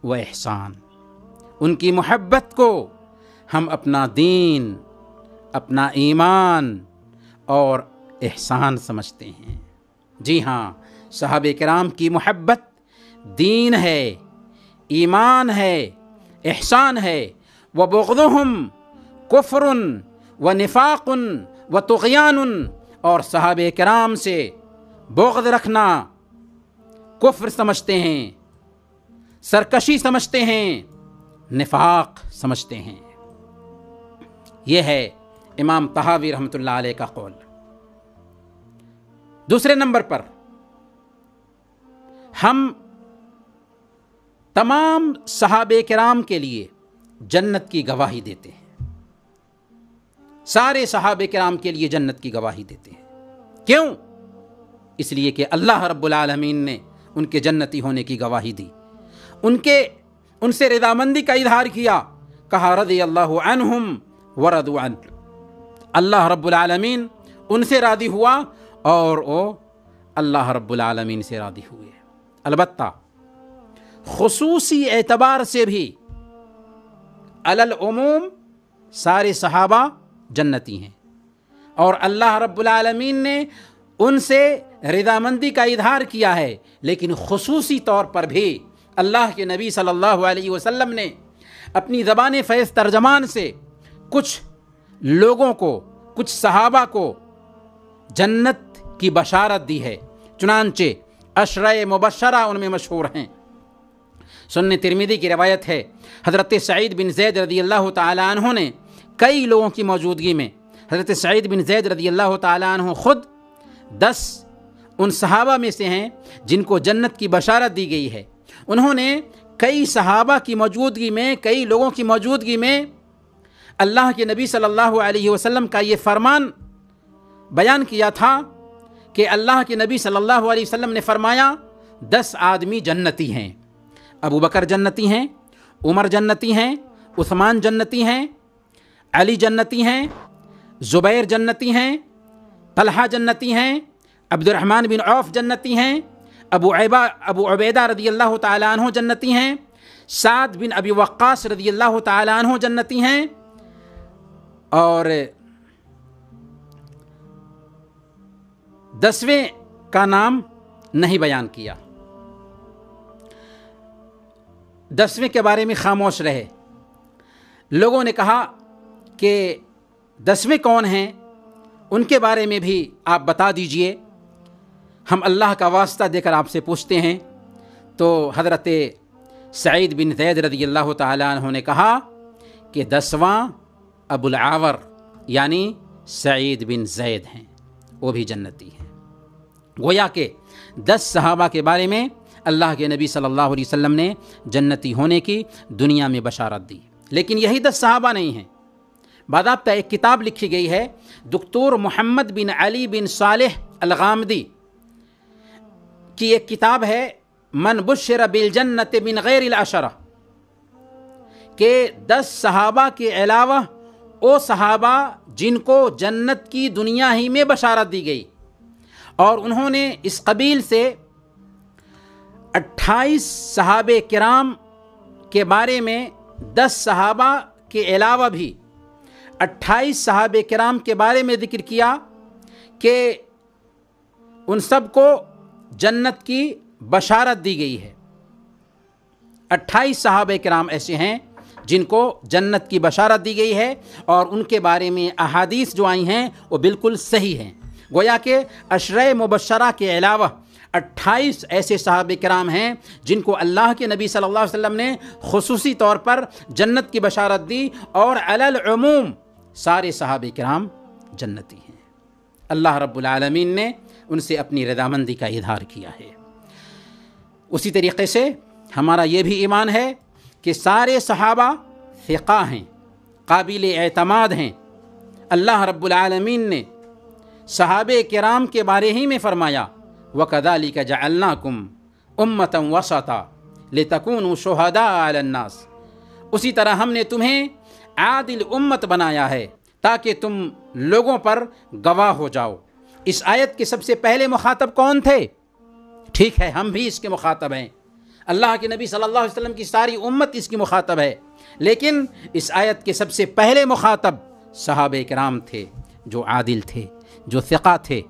وَإِحْسَانٌ، ان کی محبت کو ہم اپنا دین، اپنا ایمان اور احسان سمجھتے ہیں۔ جی ہاں، صحابہ کرام کی محبت دین ہے، ایمان ہے، احسان ہے۔ وَبُغْضُهُمْ كُفْرٌ وَنِفَاقٌ وَطُغْيَانٌ، اور صحابہ کرام سے بغض رکھنا کفر سمجھتے ہیں، سرکشی سمجھتے ہیں، نفاق سمجھتے ہیں۔ یہ ہے امام طحاوی رحمۃ اللہ علیہ کا قول۔ دوسرے نمبر پر ہم تمام صحابہ کرام کے لیے جنت کی گواہی دیتے ہیں، سارے صحابہ کرام کے لیے جنت کی گواہی دیتے ہیں۔ کیوں؟ اس لیے کہ اللہ رب العالمین نے ان کے جنتی ہونے کی گواہی دی، ان سے رضامندی کا اظہار کیا، کہا رضی اللہ عنہم ورضوا عنہ، اللہ رب العالمین ان سے راضی ہوا اور وہ اللہ رب العالمین سے راضی ہوئے۔ البتہ خصوصی اعتبار سے بھی علی العموم سارے صحابہ جنتی ہیں، اور اللہ رب العالمین نے ان سے رضامندی کا اظہار کیا ہے، لیکن خصوصی طور پر بھی اللہ کے نبی صلی اللہ علیہ وسلم نے اپنی زبان فیض ترجمان سے کچھ لوگوں کو، کچھ صحابہ کو جنت کی بشارت دی ہے۔ چنانچہ عشرہ مبشرہ ان میں مشہور ہیں۔ سنن ترمذی کی روایت ہے، حضرت سعید بن زید رضی اللہ تعالیٰ عنہ نے کئی لوگوں کی موجودگی میں، حضرت سعید بن زید رضی اللہ تعالیٰ عنہ خود 10 ان صحابہ میں سے ہیں جن کو جنت کی بشارت دی گئی ہے۔ انہوں نے کئی صحابہ کی موجودگی میں، کئی لوگوں کی موجودگی میں اللہ کے نبی صلی اللہ علیہ وسلم کا یہ فرمان بیان کیا تھا کہ اللہ کے نبی صلی اللہ علیہ وسلم نے فرمایا 10 آدمی جنتی ہیں، ابو بکر جنتی ہیں، عمر جنتی ہیں، عثمان جنتی ہیں، علی جنتی ہیں، زبیر جنتی ہیں، طلحہ جنتی ہیں، عبد الرحمن بن عوف جنتی ہیں، ابو عبیدہ رضی اللہ تعالیٰ عنہ جنتی ہیں، سعد بن ابی وقاص رضی اللہ تعالیٰ عنہ جنتی ہیں، اور 10ویں کا نام نہیں بیان کیا، 10ویں کے بارے میں خاموش رہے۔ لوگوں نے کہا کہ 10ویں کون ہیں، ان کے بارے میں بھی آپ بتا دیجئے، ہم اللہ کا واسطہ دے کر آپ سے پوچھتے ہیں۔ تو حضرت سعید بن زید رضی اللہ تعالیٰ عنہ نے کہا کہ 10واں ابو العاور یعنی سعید بن زید ہیں، وہ بھی جنتی ہیں۔ گویا کہ 10 صحابہ کے بارے میں اللہ کے نبی صلی اللہ علیہ وسلم نے جنتی ہونے کی دنیا میں بشارت دی، لیکن یہی 10 صحابہ نہیں ہیں۔ باضابطہ ایک کتاب لکھی گئی ہے دکتور محمد بن علی بن صالح الغامدی کی، ایک کتاب ہے من بشر بالجنت من غیر العشرہ، کہ 10 صحابہ کے علاوہ وہ صحابہ جن کو جنت کی دنیا ہی میں بشارت دی گئی، اور انہوں نے اس قبیل سے 28 صحابہ کرام کے بارے میں 10 صحابہ کے علاوہ بھی 28 صحابہ کرام کے بارے میں ذکر کیا کہ ان سب کو جنت کی بشارت دی گئی ہے۔ 28 صحابہ کرام ایسے ہیں جن کو جنت کی بشارت دی گئی ہے، اور ان کے بارے میں احادیث جو آئی ہیں وہ بالکل صحیح ہیں۔ گویا کہ عشرہ مبشرہ کے علاوہ 28 ایسے صحابہ کرام ہیں جن کو اللہ کے نبی صلی اللہ علیہ وسلم نے خصوصی طور پر جنت کی بشارت دی، اور علی العموم سارے صحابہ کرام جنتی ہیں۔ اللہ رب العالمین نے ان سے اپنی رضامندی کا اظہار کیا ہے۔ اسی طریقے سے ہمارا یہ بھی ایمان ہے کہ سارے صحابہ ثقہ ہیں، قابل اعتماد ہیں۔ اللہ رب العالمین نے صحابہ کرام کے بارے ہی میں فرمایا وَكَذَلِكَ جَعَلْنَاكُمْ أُمَّةً وَسَطًا لِتَكُونُوا شُهَدَاءَ عَلَى النَّاسِ، اسی طرح ہم نے تمہیں عادل امت بنایا ہے تاکہ تم لوگوں پر گواہ ہو جاؤ۔ اس آیت کے سب سے پہلے مخاطب کون تھے؟ ٹھیک ہے، ہم بھی اس کے مخاطب ہیں، اللہ کے نبی صلی اللہ علیہ وسلم کی ساری امت اس کی مخاطب ہے، لیکن اس آیت کے سب سے پہلے مخاطب صحابہ کرام تھے، جو عادل تھے، جو ثقہ تھے۔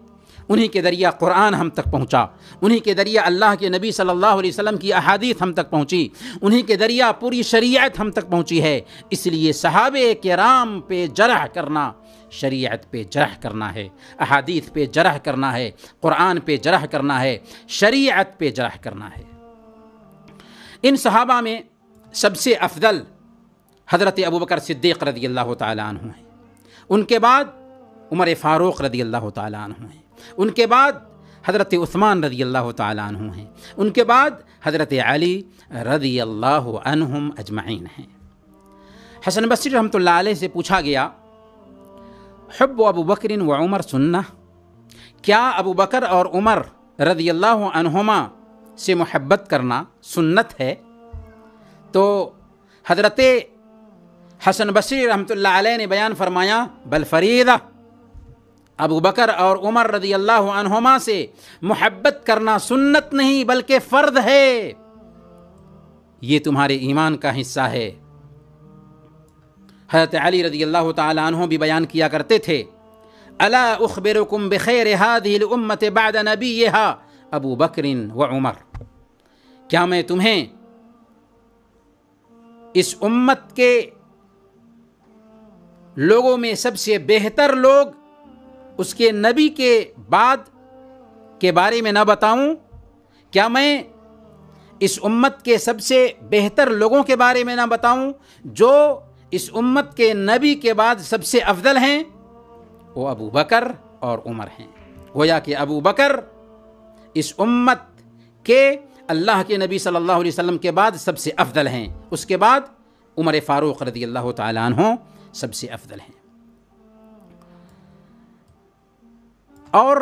انہی کے ذریعہ قرآن ہم تک پہنچا، انہی کے ذریعہ اللہ کے نبی صلی اللہ علیہ وسلم کی احادیث ہم تک پہنچی، انہی کے ذریعہ پوری شریعت ہم تک پہنچی ہے۔ اس لیے صحابہ کرام پہ جرح کرنا شریعت پہ جرح کرنا ہے، احادیث پہ جرح کرنا ہے، قرآن پہ جرح کرنا ہے، شریعت پہ جرح کرنا ہے۔ ان صحابہ میں سب سے افضل حضرت ابوبکر صدیق رضی اللہ تعالیٰ عنہ ہیں، ان کے بعد عمر فاروق رضی اللہ تعالیٰ عنہ ہیں، ان کے بعد حضرت عثمان رضی اللہ تعالیٰ عنہ ہیں، ان کے بعد حضرت علی رضی اللہ عنہم اجمعین ہیں۔ حسن بصری رحمۃ اللہ علیہ سے پوچھا گیا حب ابو بکر و عمر سنہ، کیا ابو بکر اور عمر رضی اللہ عنہما سے محبت کرنا سنت ہے؟ تو حضرت حسن بصری رحمۃ اللہ علیہ نے بیان فرمایا بل فریضہ، ابو بکر اور عمر رضی اللہ عنہما سے محبت کرنا سنت نہیں بلکہ فرض ہے، یہ تمہارے ایمان کا حصہ ہے۔ حضرت علی رضی اللہ تعالیٰ عنہ بھی بیان کیا کرتے تھے الا اخبرکم بخیر هذه الامة بعد نبیها ابو بکر و عمر، کیا میں تمہیں اس امت کے لوگوں میں سب سے بہتر لوگ اس کے نبی کے بعد کے بارے میں نہ بتاؤں؟ کیا میں اس امت کے سب سے بہتر لوگوں کے بارے میں نہ بتاؤں جو اس امت کے نبی کے بعد سب سے افضل ہیں؟ وہ ابو بکر اور عمر ہیں۔ گویا کہ ابو بکر اس امت کے اللہ کے نبی صلی اللہ علیہ وسلم کے بعد سب سے افضل ہیں، اس کے بعد عمر فاروق رضی اللہ تعالیٰ عنہ سب سے افضل ہیں۔ اور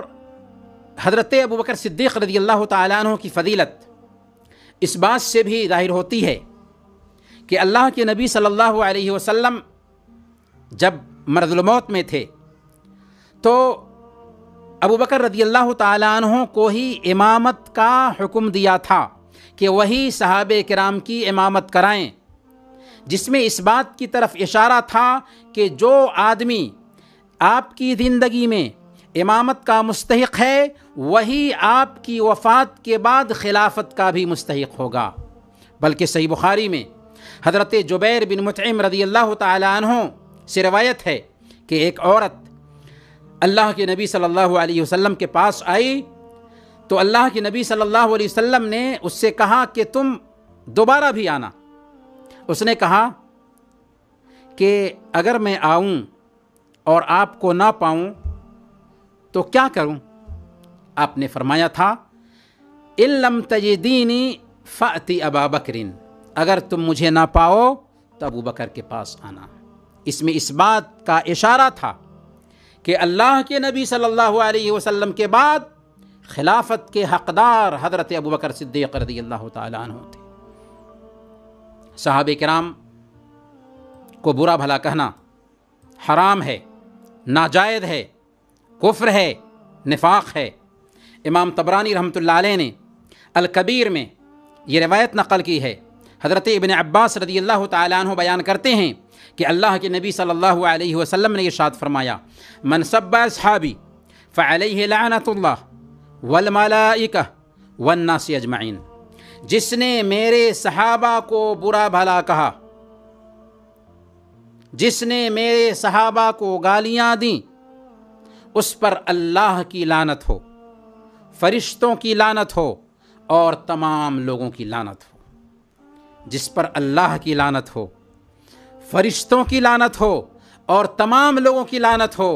حضرت ابو بکر صدیق رضی اللہ تعالیٰ عنہ کی فضیلت اس بات سے بھی ظاہر ہوتی ہے کہ اللہ کے نبی صلی اللہ علیہ وسلم جب مرض الموت میں تھے تو ابو بکر رضی اللہ تعالیٰ عنہ کو ہی امامت کا حکم دیا تھا کہ وہی صحابہ کرام کی امامت کرائیں، جس میں اس بات کی طرف اشارہ تھا کہ جو آدمی آپ کی زندگی میں امامت کا مستحق ہے وہی آپ کی وفات کے بعد خلافت کا بھی مستحق ہوگا۔ بلکہ صحیح بخاری میں حضرت جبیر بن مطعم رضی اللہ تعالیٰ عنہ سے روایت ہے کہ ایک عورت اللہ کے نبی صلی اللہ علیہ وسلم کے پاس آئی تو اللہ کے نبی صلی اللہ علیہ وسلم نے اس سے کہا کہ تم دوبارہ بھی آنا۔ اس نے کہا کہ اگر میں آؤں اور آپ کو نہ پاؤں تو کیا کروں؟ آپ نے فرمایا تھا ان لم تجدینی فأتی ابا بکر، اگر تم مجھے نہ پاؤ تو ابو بکر کے پاس آنا۔ اس میں اس بات کا اشارہ تھا کہ اللہ کے نبی صلی اللہ علیہ وسلم کے بعد خلافت کے حقدار حضرت ابو بکر صدیق رضی اللہ تعالیٰ عنہ تھے۔ صحابہ کرام کو برا بھلا کہنا حرام ہے، ناجائز ہے، کفر ہے، نفاق ہے۔ امام طبرانی رحمۃ اللہ علیہ نے الکبیر میں یہ روایت نقل کی ہے، حضرت ابن عباس رضی اللہ تعالیٰ عنہ بیان کرتے ہیں کہ اللہ کے نبی صلی اللہ علیہ وسلم نے ارشاد فرمایا من سب اصحابی فعلیہ لعنت اللہ والملائکہ والناس اجمعین، جس نے میرے صحابہ کو برا بھلا کہا، جس نے میرے صحابہ کو گالیاں دیں، اس پر اللہ کی لعنت ہو، فرشتوں کی لعنت ہو اور تمام لوگوں کی لعنت ہو۔ جس پر اللہ کی لعنت ہو، فرشتوں کی لعنت ہو اور تمام لوگوں کی لعنت ہو،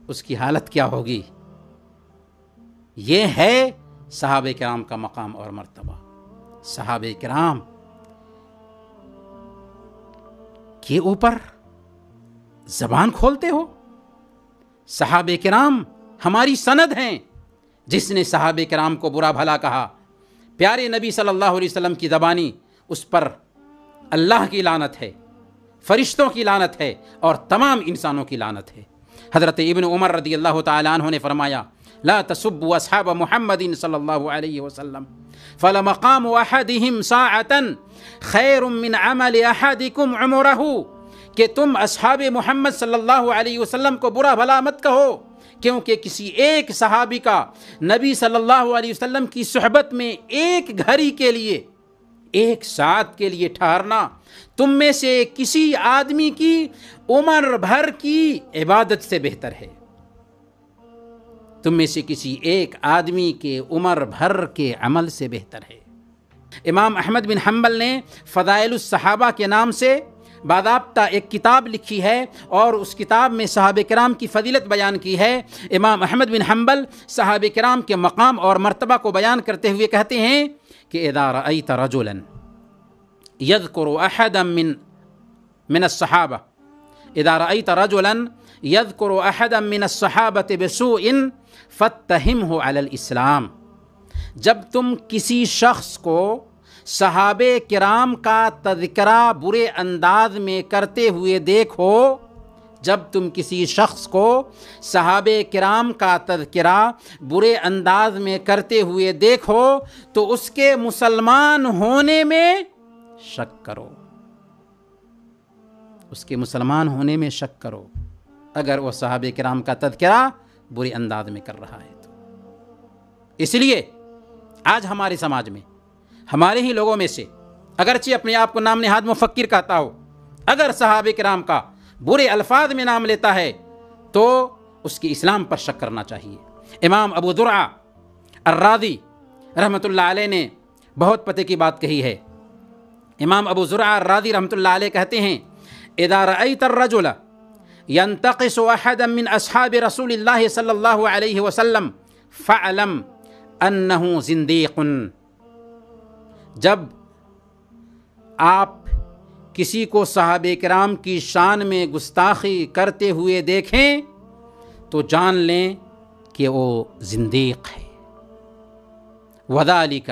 اس کی حالت کیا ہوگی؟ یہ ہے صحابہ کرام کا مقام اور مرتبہ۔ صحابہ کرام کے اوپر زبان کھولتے ہو؟ صحابہ کرام ہماری سند ہیں، جس نے صحابہ کرام کو برا بھلا کہا، پیارے نبی صلی اللہ علیہ وسلم کی زبانی اس پر اللہ کی لعنت ہے، فرشتوں کی لعنت ہے اور تمام انسانوں کی لعنت ہے۔ حضرت ابن عمر رضی اللہ تعالیٰ عنہ نے فرمایا لا تسبوا اصحاب محمد صلی اللہ علیہ وسلم فلمقام احدهم ساعة خیر من عمل احدکم عمرہ، کہ تم اصحاب محمد صلی اللہ علیہ وسلم کو برا بھلا مت کہو، کیونکہ کسی ایک صحابی کا نبی صلی اللہ علیہ وسلم کی صحبت میں ایک گھڑی کے لیے، ایک ساعت کے لیے ٹھہرنا تم میں سے کسی آدمی کی عمر بھر کی عبادت سے بہتر ہے۔ تم میں سے کسی ایک آدمی کے عمر بھر کے عمل سے بہتر ہے۔ امام احمد بن حنبل نے فضائل الصحابہ کے نام سے باضابطہ ایک کتاب لکھی ہے اور اس کتاب میں صحابہ کرام کی فضیلت بیان کی ہے۔ امام احمد بن حنبل صحابہ کرام کے مقام اور مرتبہ کو بیان کرتے ہوئے کہتے ہیں کہ اذا رأیت رجلا یذکر احدا من الصحابہ، اذا رأیت رجلا یذکر احدا من الصحابۃ بسوء فاتہمہ علی الاسلام، جب تم کسی شخص کو صحابہ کرام کا تذکرہ برے انداز میں کرتے ہوئے دیکھو، جب تم کسی شخص کو صحابہ کرام کا تذکرہ برے انداز میں کرتے ہوئے دیکھو تو اس کے مسلمان ہونے میں شک کرو، اس کے مسلمان ہونے میں شک کرو اگر وہ صحابہ کرام کا تذکرہ برے انداز میں کر رہا ہے تو۔ اس لیے آج ہمارے سماج میں ہمارے ہی لوگوں میں سے اگرچہ اپنے آپ کو نام نہاد مفکر کہتا ہو، اگر صحابہ کرام کا برے الفاظ میں نام لیتا ہے تو اس کے اسلام پر شک کرنا چاہیے۔ امام ابو زرعہ الرازی رحمۃ اللہ علیہ نے بہت پتے کی بات کہی ہے۔ امام ابو زرعہ الرازی رحمۃ اللہ علیہ کہتے ہیں اذا رأیت الرجل ينتقص احدا من اصحاب رسول اللہ صلی اللہ علیہ وسلم فاعلم انہ زندیق، جب آپ کسی کو صحابہ کرام کی شان میں گستاخی کرتے ہوئے دیکھیں تو جان لیں کہ وہ زندیق ہے۔ وذالک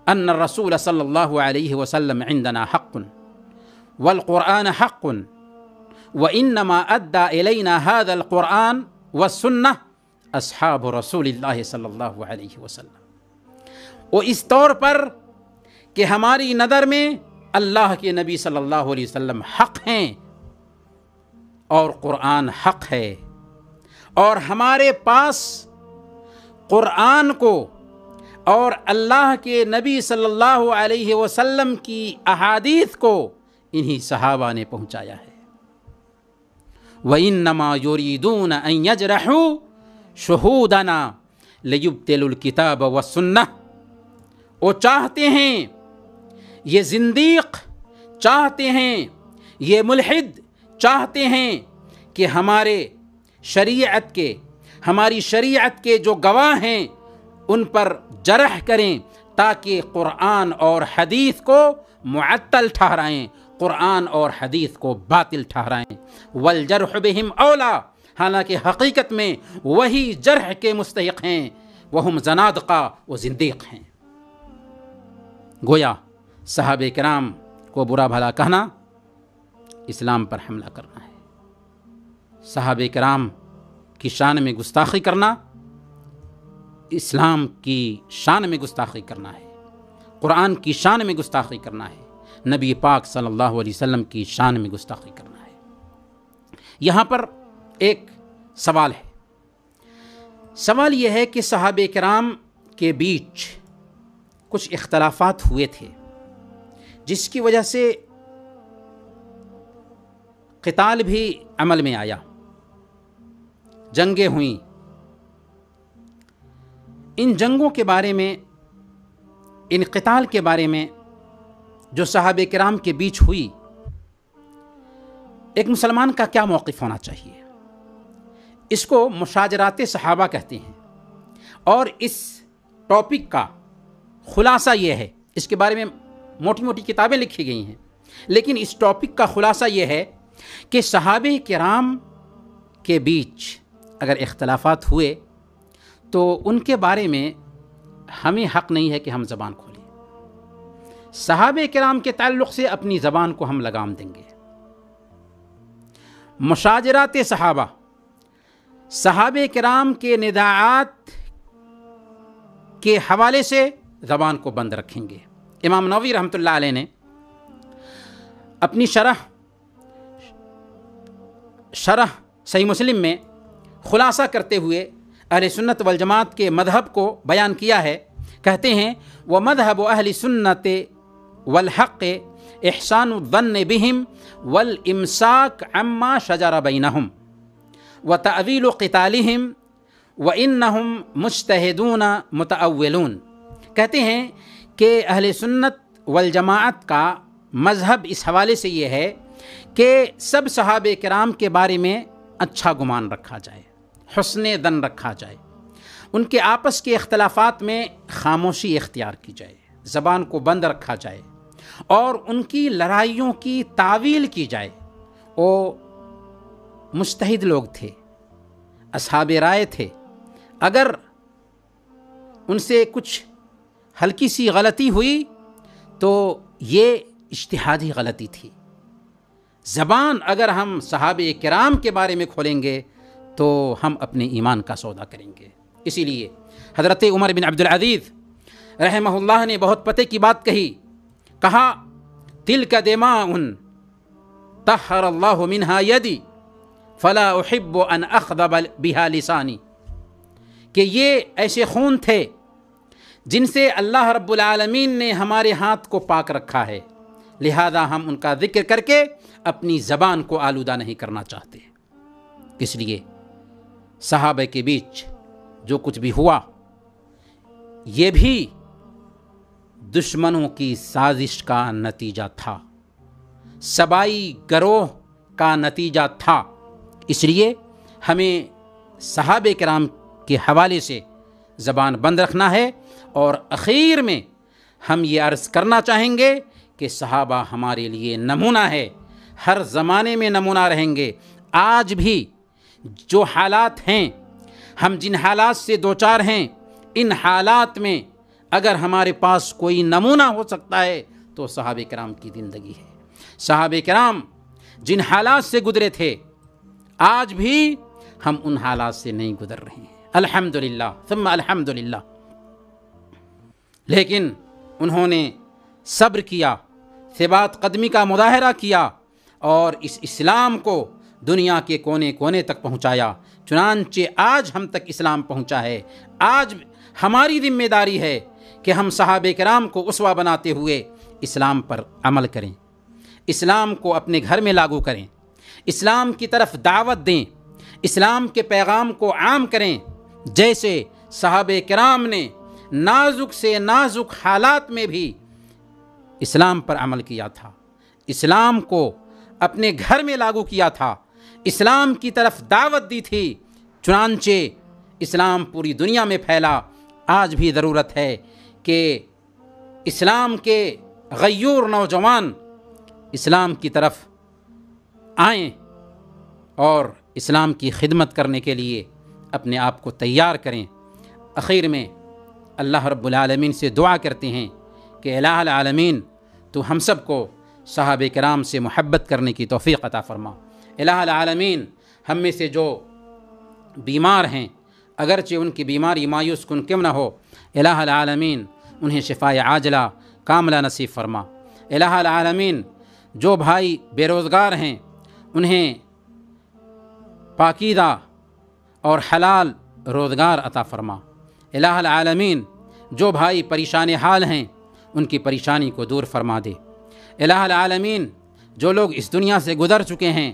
ان الرسول صلی اللہ علیہ وسلم عندنا حق والقرآن حق وانما ادى الینا هذا القرآن والسنہ اصحاب رسول اللہ صلی اللہ علیہ وسلم۔ وہ اس طور پر کہ ہماری نظر میں اللہ کے نبی صلی اللہ علیہ وسلم حق ہیں اور قرآن حق ہے، اور ہمارے پاس قرآن کو اور اللہ کے نبی صلی اللہ علیہ وسلم کی احادیث کو انہی صحابہ نے پہنچایا ہے۔ وَإِنَّمَا يُرِيدُونَ أَن يَجْرَحُوا شُهُودَنَا لِيُبْطِلُوا الْكِتَابَ وَالسُّنَّةَ، وہ چاہتے ہیں، یہ زندیق چاہتے ہیں، یہ ملحد چاہتے ہیں کہ ہماری شریعت کے جو گواہ ہیں ان پر جرح کریں، تاکہ قرآن اور حدیث کو معطل ٹھہرائیں، قرآن اور حدیث کو باطل ٹھہرائیں۔ والجرح بہم اولا، حالانکہ حقیقت میں وہی جرح کے مستحق ہیں، وہم زنادقہ، وہ زندیق ہیں۔ گویا صحابہ کرام کو برا بھلا کہنا اسلام پر حملہ کرنا ہے، صحابہ کرام کی شان میں گستاخی کرنا اسلام کی شان میں گستاخی کرنا ہے، قرآن کی شان میں گستاخی کرنا ہے، نبی پاک صلی اللہ علیہ وسلم کی شان میں گستاخی کرنا ہے۔ یہاں پر ایک سوال ہے، سوال یہ ہے کہ صحابہ کرام کے بیچ کچھ اختلافات ہوئے تھے جس کی وجہ سے قتال بھی عمل میں آیا، جنگیں ہوئیں۔ ان جنگوں کے بارے میں، ان قتال کے بارے میں جو صحابہ کرام کے بیچ ہوئی، ایک مسلمان کا کیا موقف ہونا چاہیے؟ اس کو مشاجرات صحابہ کہتے ہیں، اور اس ٹاپک کا خلاصہ یہ ہے، اس کے بارے میں موٹی موٹی کتابیں لکھی گئی ہیں، لیکن اس ٹاپک کا خلاصہ یہ ہے کہ صحابہ کرام کے بیچ اگر اختلافات ہوئے تو ان کے بارے میں ہمیں حق نہیں ہے کہ ہم زبان کھولیں۔ صحابہ کرام کے تعلق سے اپنی زبان کو ہم لگام دیں گے۔ مشاجرات صحابہ، صحابہ کرام کے نزاعات کے حوالے سے زبان کو بند رکھیں گے۔ امام نووی رحمۃ اللہ علیہ نے اپنی شرح صحیح مسلم میں خلاصہ کرتے ہوئے اہل سنت والجماعت کے مذہب کو بیان کیا ہے، کہتے ہیں وَمَذْهَبُ أَهْلِ السُّنَّةِ وَالْحَقِّ إِحْسَانُ الظَّنِّ بِهِمْ وَالْإِمْسَاكُ عَمَّا شَجَرَ بَيْنَهُمْ وَتَأْوِيلُ قِتَالِهِمْ وَإِنَّهُمْ مُجْتَهِدُونَ مُتَأَوِّلُونَ۔ کہتے ہیں کہ اہل سنت والجماعت کا مذہب اس حوالے سے یہ ہے کہ سب صحابہ کرام کے بارے میں اچھا گمان رکھا جائے، حسن ظن رکھا جائے، ان کے آپس کے اختلافات میں خاموشی اختیار کی جائے، زبان کو بند رکھا جائے، اور ان کی لڑائیوں کی تعویل کی جائے۔ وہ مجتہد لوگ تھے، اصحاب رائے تھے، اگر ان سے کچھ ہلکی سی غلطی ہوئی تو یہ اجتہادی غلطی تھی۔ زبان اگر ہم صحابہ کرام کے بارے میں کھولیں گے تو ہم اپنے ایمان کا سودا کریں گے۔ اسی لیے حضرت عمر بن عبد العزیز رحمہ اللہ نے بہت پتے کی بات کہا تلک دماء طہر اللہ منہا یدی فلا احب ان اخضب بها لسانی، کہ یہ ایسے خون تھے جن سے اللہ رب العالمین نے ہمارے ہاتھ کو پاک رکھا ہے، لہذا ہم ان کا ذکر کر کے اپنی زبان کو آلودہ نہیں کرنا چاہتے۔ اس لیے صحابہ کے بیچ جو کچھ بھی ہوا یہ بھی دشمنوں کی سازش کا نتیجہ تھا، سبائی گروہ کا نتیجہ تھا۔ اس لیے ہمیں صحابہ کرام کے حوالے سے زبان بند رکھنا ہے، اور اخیر میں ہم یہ عرض کرنا چاہیں گے کہ صحابہ ہمارے لیے نمونہ ہے، ہر زمانے میں نمونہ رہیں گے۔ آج بھی جو حالات ہیں ہم جن حالات سے دوچار ہیں، ان حالات میں اگر ہمارے پاس کوئی نمونہ ہو سکتا ہے تو صحابہ کرام کی زندگی ہے۔ صحابہ کرام جن حالات سے گزرے تھے، آج بھی ہم ان حالات سے نہیں گزر رہے ہیں، الحمدللہ ثم الحمدللہ۔ لیکن انہوں نے صبر کیا، ثبات قدمی کا مظاہرہ کیا اور اس اسلام کو دنیا کے کونے کونے تک پہنچایا، چنانچہ آج ہم تک اسلام پہنچا ہے۔ آج ہماری ذمہ داری ہے کہ ہم صحابہ کرام کو اسوہ بناتے ہوئے اسلام پر عمل کریں، اسلام کو اپنے گھر میں لاگو کریں، اسلام کی طرف دعوت دیں، اسلام کے پیغام کو عام کریں، جیسے صحابہ کرام نے نازک سے نازک حالات میں بھی اسلام پر عمل کیا تھا، اسلام کو اپنے گھر میں لاگو کیا تھا، اسلام کی طرف دعوت دی تھی، چنانچہ اسلام پوری دنیا میں پھیلا۔ آج بھی ضرورت ہے کہ اسلام کے غیور نوجوان اسلام کی طرف آئیں اور اسلام کی خدمت کرنے کے لیے اپنے آپ کو تیار کریں۔ اخیر میں اللہ رب العالمین سے دعا کرتے ہیں کہ الہ العالمین تو ہم سب کو صحابہ کرام سے محبت کرنے کی توفیق عطا فرما۔ الہ العالمین ہم میں سے جو بیمار ہیں، اگرچہ ان کی بیماری مایوس کن کیوں نہ ہو، الہ العالمین انہیں شفائے عاجلہ کاملہ نصیب فرما۔ الہ العالمین جو بھائی بے روزگار ہیں، انہیں پاکیزہ اور حلال روزگار عطا فرما۔ الہ العالمین جو بھائی پریشان حال ہیں، ان کی پریشانی کو دور فرما دے۔ الہ العالمین جو لوگ اس دنیا سے گزر چکے ہیں،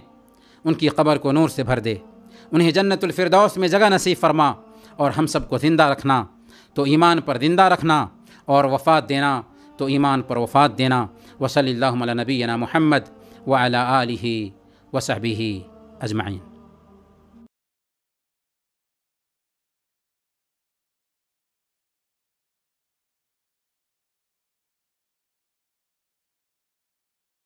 ان کی قبر کو نور سے بھر دے، انہیں جنت الفردوس میں جگہ نصیب فرما، اور ہم سب کو زندہ رکھنا تو ایمان پر زندہ رکھنا، اور وفات دینا تو ایمان پر وفات دینا۔ وصلی اللہ علی نبینا محمد وعلی آلہ وصحبہ اجمعین۔